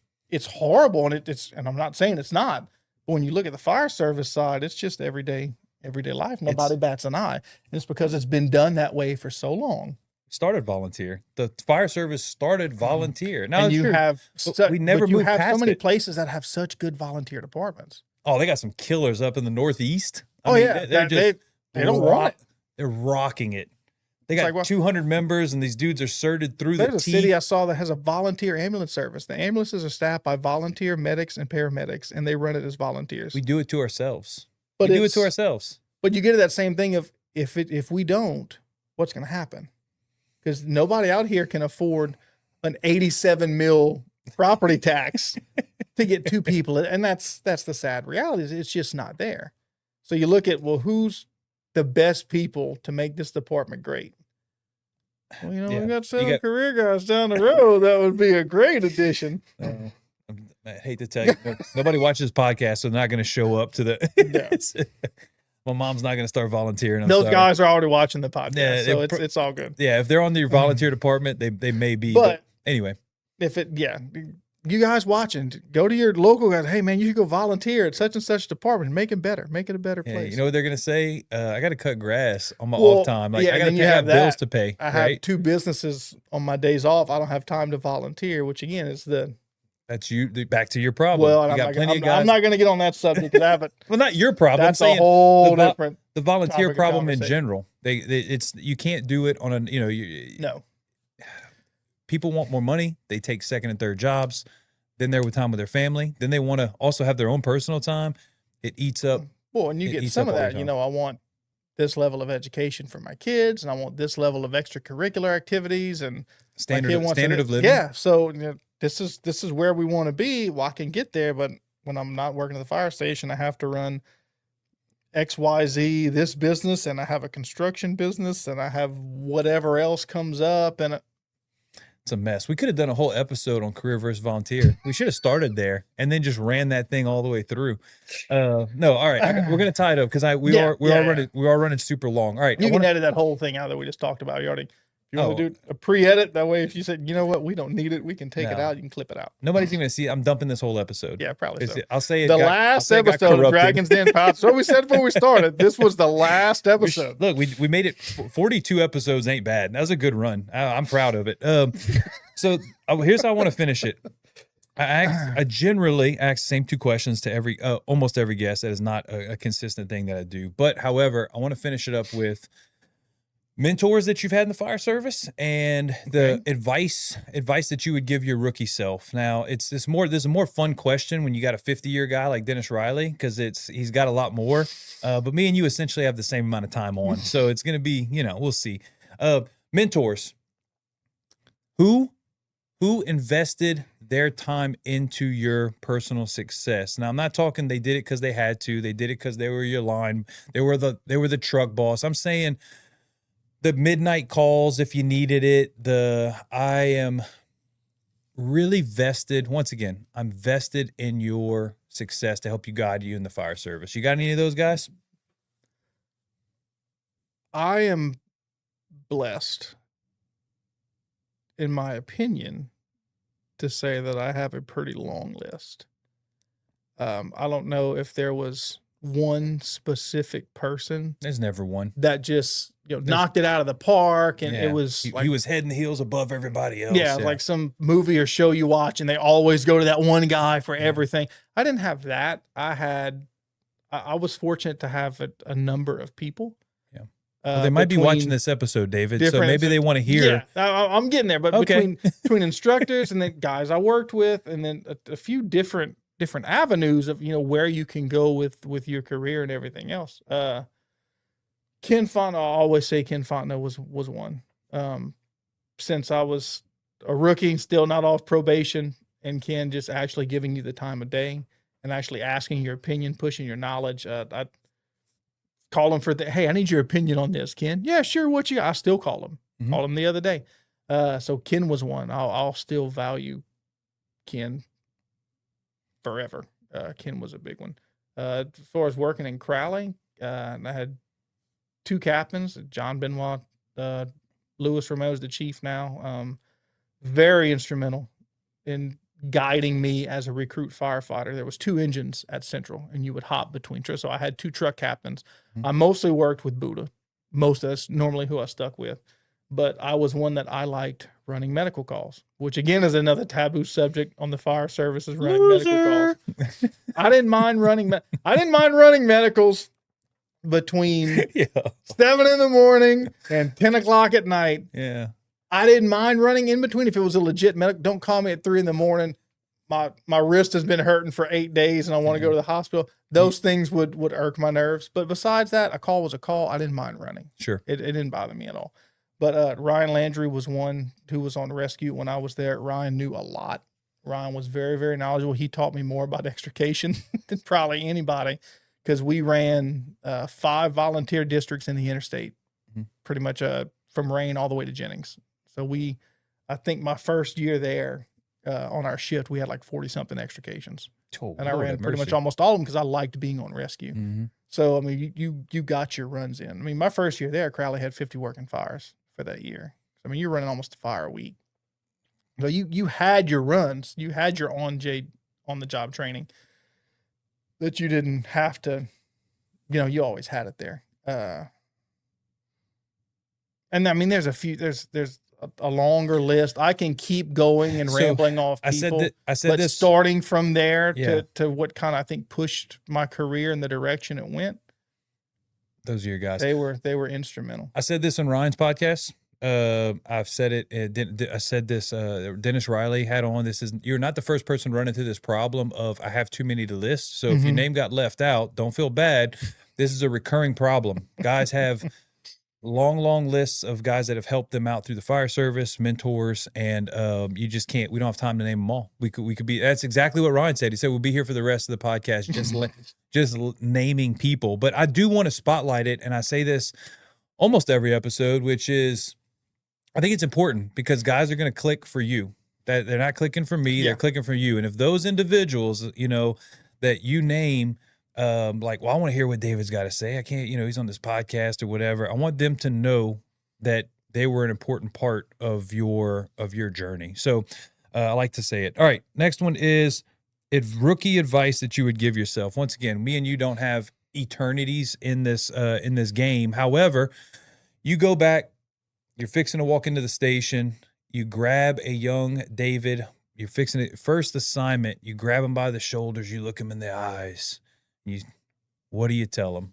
horrible, and and I'm not saying it's not. But when you look at the fire service side, it's just everyday life. Nobody bats an eye, and it's because it's been done that way for so long. Started volunteer. The fire service started volunteer. Now and you have we never moved past so many it. places that have such good volunteer departments. Oh, they got some killers up in the Northeast. They don't run it. They're rocking it. They got 200 members, and these dudes are certed through the teeth. There's a city I saw that has a volunteer ambulance service. The ambulances are staffed by volunteer medics and paramedics, and they run it as volunteers. We do it to ourselves. But we do it to ourselves. But you get to that same thing of if we don't, what's going to happen? Because nobody out here can afford an 87 mil property tax to get 2 people, and that's the sad reality. It's just not there. So you look at, well, who's the best people to make this department great? Well, we got 7 career guys down the road. That would be a great addition. I hate to tell you, nobody watches podcasts, so they're not going to show up to the. My mom's not going to start volunteering. Those guys are already watching the podcast, so it's all good. Yeah, if they're on the volunteer department, they may be. But anyway, you guys watching, go to your local guys. Hey, man, you should go volunteer at such and such department. Make it better. Make it a better place. You know what they're going to say? I got to cut grass on my off time. I got to pay bills to pay. I have 2 businesses on my days off. I don't have time to volunteer, which again is that's you. Back to your problem. Well, you got plenty of guys. I'm not going to get on that subject because I haven't. Well, not your problem. That's a whole different. The volunteer problem in general. You can't do it on a. No. people want more money. They take second and third jobs. Then they're with time with their family. Then they want to also have their own personal time. It eats up. Well, and you It get eats some up of all your that. You time. know, I want this level of education for my kids, and I want this level of extracurricular activities, and my kid Standard wants standard it. of living. Yeah. So this is where we want to be. Well, I can get there, but when I'm not working at the fire station, I have to run XYZ, this business, and I have a construction business, and I have whatever else comes up. And It's a mess. We could have done a whole episode on career versus volunteer. We should have started there and then just ran that thing all the way through. No, all right. We're gonna tie it up because we are running super long. All right. you can edit that whole thing out that we just talked about. You already, if you want to do a pre-edit, that way if you said, you know what, we don't need it, we can take it No. out, you can clip it out. Nobody's even gonna see. I'm dumping this whole episode. Yeah, probably so. I'll say it. The last episode of Dragon's Den Pod. So we said before we started, this was the last episode. Look, we made it. 42 episodes ain't bad. That was a good run. I'm proud of it. So here's how I want to finish it. I generally ask the same two questions to almost every guest. That is not a consistent thing that I do. But however, I want to finish it up with mentors that you've had in the fire service and the advice that you would give your rookie self. Now, there's a more fun question when you got a 50-year guy like Dennis Riley, because he's got a lot more. But me and you essentially have the same amount of time on. So it's going to be, we'll see. Mentors. Who invested their time into your personal success? Now, I'm not talking they did it because they had to. They did it because they were your line. They were the truck boss. I'm saying the midnight calls if you needed it. I am really vested. Once again, I'm vested in your success to help you guide you in the fire service. You got any of those guys? I am blessed, in my opinion, to say that I have a pretty long list. I don't know if there was one specific person There's never one. that just knocked it out of the park, and it was he was head and heels above everybody else. yeah, like some movie or show you watch, and they always go to that one guy for everything. I didn't have that. I was fortunate to have a number of people. Well, they might be watching this episode, David, so maybe they want to hear. Yeah, I'm getting there, but Okay. between instructors and then guys I worked with, and then a few different avenues of where you can go with your career and everything else. Ken Fontenot, I always say Ken Fontenot was one. Since I was a rookie, still not off probation, and Ken just actually giving you the time of day and actually asking your opinion, pushing your knowledge. I call him hey, I need your opinion on this, Ken. Yeah, sure. What you got? I still call him. Mhm. Called him the other day. So Ken was one. I'll still value Ken forever. Ken was a big one. As far as working in Crowley, I had two captains, John Benoit, Louis Rameau's the chief now. Very instrumental in guiding me as a recruit firefighter. There was 2 engines at Central, and you would hop between trucks. So I had 2 truck captains. I mostly worked with Buddha. Most of that's normally who I stuck with. But I was one that I liked running medical calls, which again is another taboo subject on the fire service, is running medical calls. I didn't mind running medicals between 7 in the morning and 10 o'clock at night. Yeah. I didn't mind running in between if it was a legit medical. Don't call me at 3 in the morning. My wrist has been hurting for 8 days and I want to go to the hospital. Those things would irk my nerves. But besides that, a call was a call. I didn't mind running. Sure. It didn't bother me at all. But Ryan Landry was one who was on rescue when I was there. Ryan knew a lot. Ryan was very, very knowledgeable. He taught me more about extrication than probably anybody, because we ran 5 volunteer districts in the interstate, pretty much from Rain all the way to Jennings. So I think my first year there on our shift, we had like 40-something extrications. And I ran pretty much almost all of them because I liked being on rescue. Mm-hmm. So, I mean, you got your runs in. I mean, my first year there, Crowley had 50 working fires for that year. I mean, you're running almost a fire a week. So you had your runs. You had your on-the-job training that you didn't have to, you always had it there. And I mean, there's a longer list. I can keep going and rambling off people. I said this starting from there to what kind of, I think, pushed my career in the direction it went. Those are your guys. They were instrumental. I said this on Ryan's podcast. I've said it. I said this. Dennis Riley had on. You're not the first person running through this problem of I have too many to list. So if your name got left out, don't feel bad. This is a recurring problem. Guys have long lists of guys that have helped them out through the fire service, mentors, and you just can't. We don't have time to name them all. We could be. That's exactly what Ryan said. He said we'll be here for the rest of the podcast, just naming people. But I do want to spotlight it, and I say this almost every episode, which is I think it's important because guys are going to click for you. That they're not clicking for me, they're clicking for you. And if those individuals, that you name, like, well, I want to hear what David's got to say. I can't, he's on this podcast or whatever. I want them to know that they were an important part of your journey. So I like to say it. All right. Next one is rookie advice that you would give yourself. Once again, me and you don't have eternities in this game. However, you go back, you're fixing to walk into the station, you grab a young David, you're fixing it, first assignment, you grab him by the shoulders, you look him in the eyes. What do you tell him?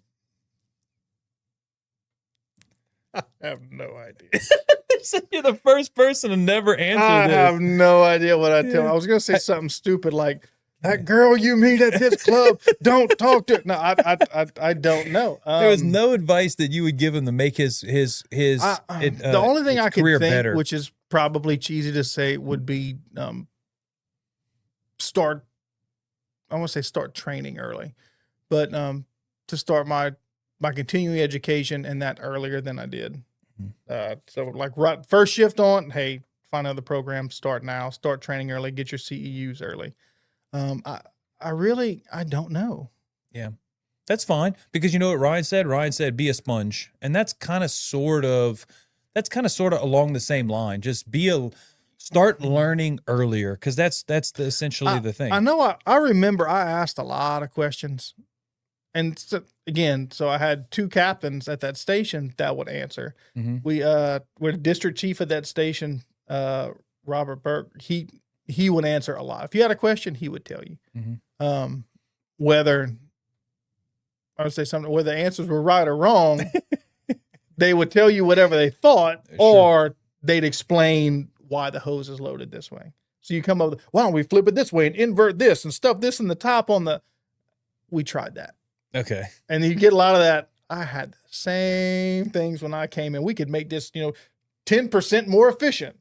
I have no idea. You're the first person to never answer this. I have no idea what I tell him. I was going to say something stupid like, that girl you meet at this club, don't talk to. No, I don't know. There was no advice that you would give him to make his the only thing I could think, better. which is probably cheesy to say, would be start training early, but to start my continuing education and that earlier than I did. So like right first shift on, hey, find another program, start now, start training early, get your CEUs early. I don't know. Yeah, that's fine because you know what Ryan said? Ryan said, be a sponge. And that's kind of sort of along the same line. Just start learning earlier. Cause that's essentially the thing. I know. I remember I asked a lot of questions and so I had two captains at that station that would answer. Mm-hmm. We're the district chief at that station, Robert Burke. He would answer a lot. If you had a question, he would tell you. Mm-hmm. Whether the answers were right or wrong, they would tell you whatever they thought, or they'd explain why the hose is loaded this way. So you come up with, why don't we flip it this way and invert this and stuff this in the top on the. We tried that. Okay. And you get a lot of that. I had the same things when I came in. We could make this, 10% more efficient.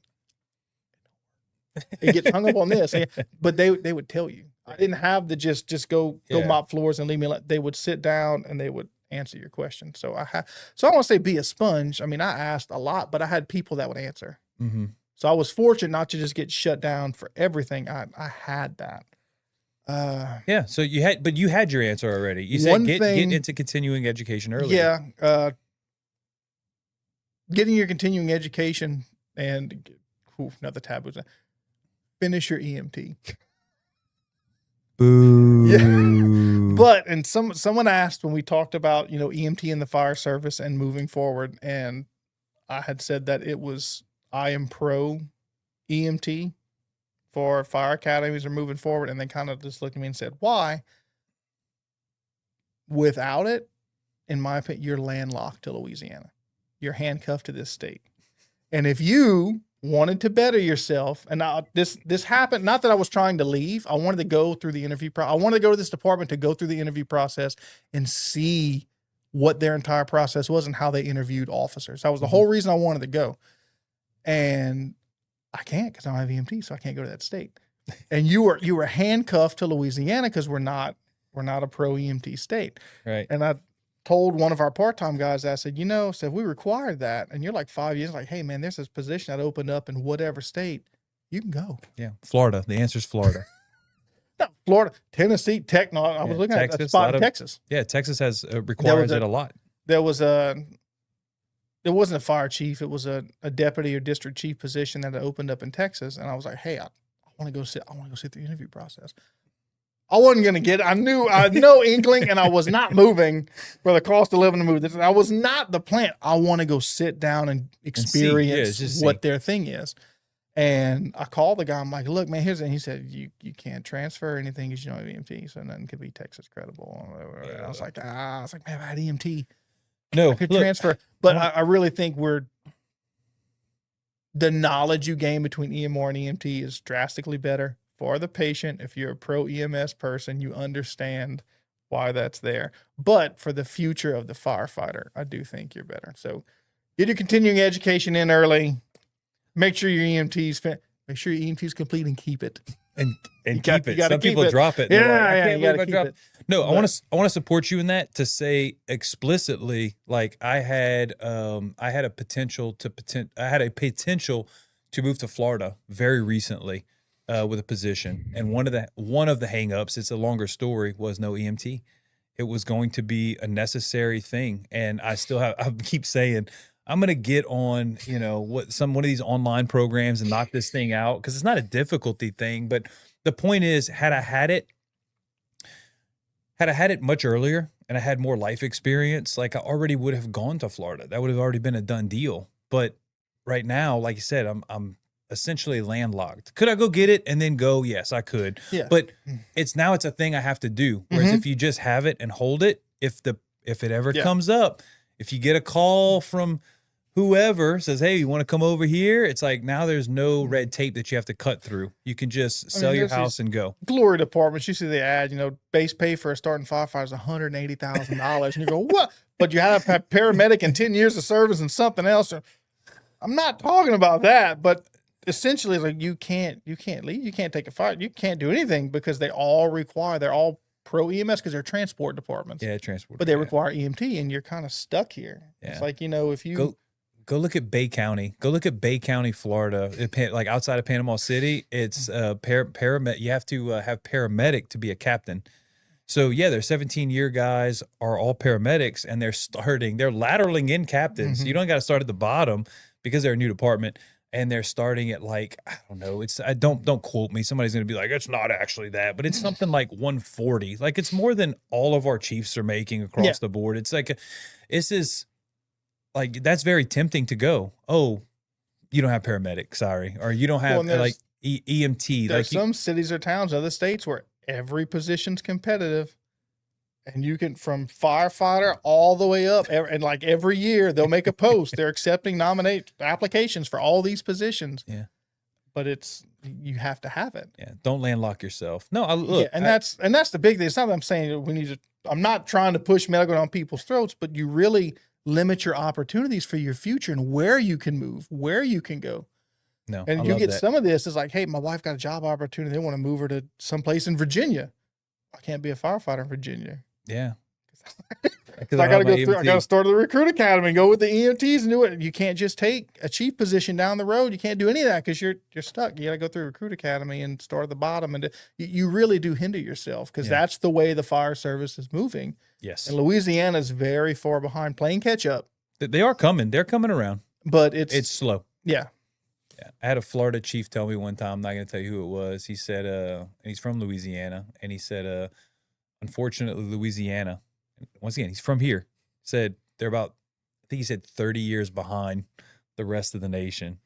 They get hung up on this, but they would tell you. I didn't have to just go mop floors and leave me. They would sit down and they would answer your question. So I want to say be a sponge. I mean, I asked a lot, but I had people that would answer. Mm-hmm. So I was fortunate not to just get shut down for everything. I had that. Yeah. So you had your answer already. You said get into continuing education earlier. Yeah. Getting your continuing education and another taboo. Finish your EMT. Boo. Yeah. But, and someone asked when we talked about, EMT in the fire service and moving forward. And I had said that I am pro EMT for fire academies are moving forward. And they kind of just looked at me and said, why? Without it, in my opinion, you're landlocked to Louisiana. You're handcuffed to this state. And if you wanted to better yourself, and now this happened, not that I was trying to leave. I wanted to go through the interview process. I wanted to go to this department to go through the interview process and see what their entire process was and how they interviewed officers. That was the whole reason I wanted to go. And I can't because I don't have EMT, so I can't go to that state. And you were handcuffed to Louisiana because we're not a pro EMT state. Right. And I told one of our part-time guys, I said, if we required that and you're like 5 years, like, hey man, there's this position that opened up in whatever state, you can go. Yeah. Florida. The answer is Florida. No, Florida, Tennessee, I was looking at a spot in Texas. Yeah. Texas requires it a lot. There wasn't a fire chief. It was a deputy or district chief position that had opened up in Texas. And I was like, hey, I want to go sit the interview process. I wasn't going to get it. I had no inkling, and I was not moving for the cost of living to move this. I was not the plant. I want to go sit down and experience what their thing is. And I called the guy. I'm like, look, man, he said, you can't transfer anything because you don't have EMT, so nothing could be Texas credible. I was like, man, if I had EMT, no, I could transfer. But I really think the knowledge you gain between EMR and EMT is drastically better for the patient. If you're a pro EMS person, you understand why that's there. But for the future of the firefighter, I do think you're better. So get your continuing education in early. Make sure your make sure your EMT's complete and keep it. And got- keep you it. gotta Some keep people it. drop it. Yeah, They're like, I yeah, can't you believe gotta I keep dropped it. No, But- I want to support you in that, to say explicitly, like I had a potential to move to Florida very recently with a position, and one of the hangups, it's a longer story, was no EMT. It was going to be a necessary thing, and I keep saying I'm going to get on, one of these online programs and knock this thing out, because it's not a difficulty thing. But the point is, had I had it much earlier and I had more life experience, like I already would have gone to Florida. That would have already been a done deal. But right now, like you said, I'm essentially landlocked. Could I go get it and then go? Yes, I could. Yeah. But it's a thing I have to do. Whereas if you just have it and hold it, if it ever comes up, if you get a call from whoever says, hey, you want to come over here? It's like, now there's no red tape that you have to cut through. You can just sell your house and go. Glory departments, you see the ad, base pay for a starting firefighter is $180,000. And you go, what? But you have a paramedic and 10 years of service and something else. I'm not talking about that, but essentially, like, you can't leave. You can't take a fire. You can't do anything, because they're all pro EMS, because they're transport departments. Yeah, transport. But they require EMT, and you're kind of stuck here. Yeah. It's like, if you go look at Bay County. Go look at Bay County, Florida. Like outside of Panama City, it's paramedic. You have to have paramedic to be a captain. So yeah, their 17-year guys are all paramedics, and they're lateraling in captains. You don't got to start at the bottom, because they're a new department, and they're starting at, like, I don't know. Don't quote me. Somebody's going to be like, it's not actually that, but it's something like 140. Like, it's more than all of our chiefs are making across the board. It's like, like, that's very tempting to go, oh, you don't have paramedic, sorry. Or you don't have EMT. There's some cities or towns, other states, where every position's competitive. And you can, from firefighter all the way up, and like every year they'll make a post. They're accepting applications for all these positions. Yeah. But you have to have it. Yeah. Don't landlock yourself. No, that's the big thing. It's not that I'm saying I'm not trying to push medical on people's throats, but you really limit your opportunities for your future and where you can move, where you can go. No, and you get some of this is like, hey, my wife got a job opportunity. They want to move her to someplace in Virginia. I can't be a firefighter in Virginia. Yeah. I got to go through. I got to start the recruit academy and go with the EMTs and do it. You can't just take a chief position down the road. You can't do any of that, because you're stuck. You got to go through recruit academy and start at the bottom. And you really do hinder yourself, because that's the way the fire service is moving. Yes. And Louisiana is very far behind, playing catch up. They are coming. They're coming around. But it's slow. Yeah. Yeah. I had a Florida chief tell me one time, I'm not going to tell you who it was. He said, and he's from Louisiana, and he said, unfortunately, Louisiana, once again, he's from here, said they're about, I think he said 30 years behind the rest of the nation.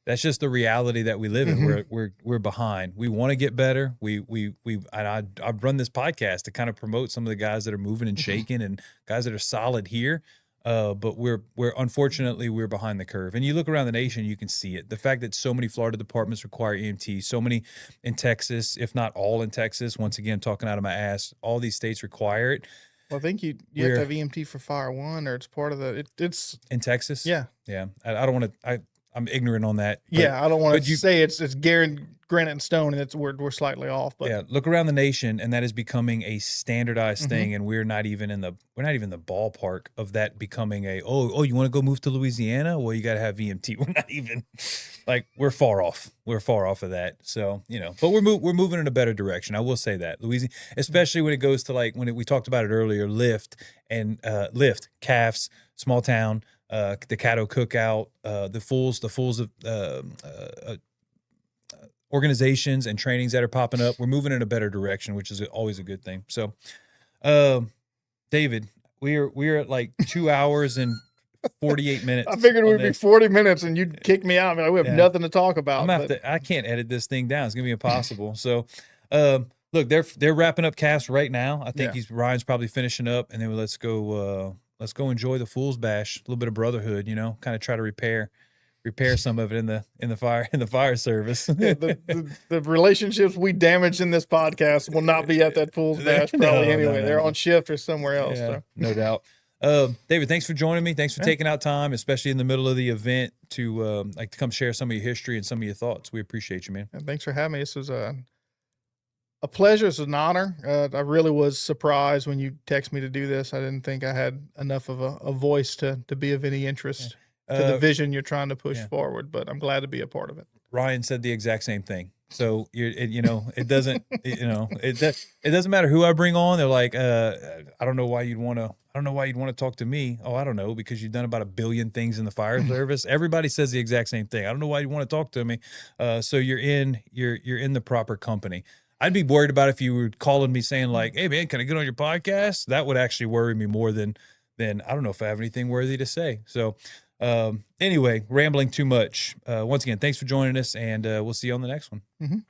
That's just the reality that we live in. We're behind. We want to get better. I've run this podcast to kind of promote some of the guys that are moving and shaking and guys that are solid here. But we're unfortunately behind the curve. And you look around the nation, you can see it. The fact that so many Florida departments require EMT, so many in Texas, if not all in Texas, once again, talking out of my ass, all these states require it. Well, I think you have to have EMT for Fire One, or it's part of it's in Texas. Yeah. Yeah. I don't want to, I'm ignorant on that. But, I don't want to say it's granite and stone, and we're slightly off. But yeah, look around the nation, and that is becoming a standardized thing, and we're not even in the ballpark of that becoming you want to go move to Louisiana? Well, you got to have EMT. We're not even we're far off. We're far off of that. So but we're moving in a better direction. I will say that Louisiana, especially when it goes to we talked about it earlier, lift, CAFs, small town. The Caddo Cookout, the fools of organizations and trainings that are popping up. We're moving in a better direction, which is always a good thing. So, David, we're at like 2 hours and 48 minutes. I figured it would be 40 minutes, and you'd kick me out. We have nothing to talk about. I can't edit this thing down. It's gonna be impossible. So, look, they're wrapping up cast right now. I think Ryan's probably finishing up, and then let's go enjoy the Fools Bash, a little bit of brotherhood, kind of try to repair repair some of it in the fire service. Yeah, the relationships we damage in this podcast will not be at that Fools Bash probably anyway. They're on shift or somewhere else. Yeah, So. no doubt. David, thanks for joining me. Thanks for taking out time, especially in the middle of the event, to to come share some of your history and some of your thoughts. We appreciate you, man. And thanks for having me. This was a pleasure. It's an honor. I really was surprised when you texted me to do this. I didn't think I had enough of a voice to be of any interest to the vision you're trying to push forward, but I'm glad to be a part of it. Ryan said the exact same thing. So it doesn't, it doesn't matter who I bring on. They're like, I don't know why you'd want to talk to me. Oh, I don't know, because you've done about 1 billion things in the fire service. Everybody says the exact same thing. I don't know why you want to talk to me. So you're in the proper company. I'd be worried about if you were calling me saying like, hey man, can I get on your podcast? That would actually worry me more than I don't know if I have anything worthy to say. So anyway, rambling too much. Once again, thanks for joining us, and we'll see you on the next one.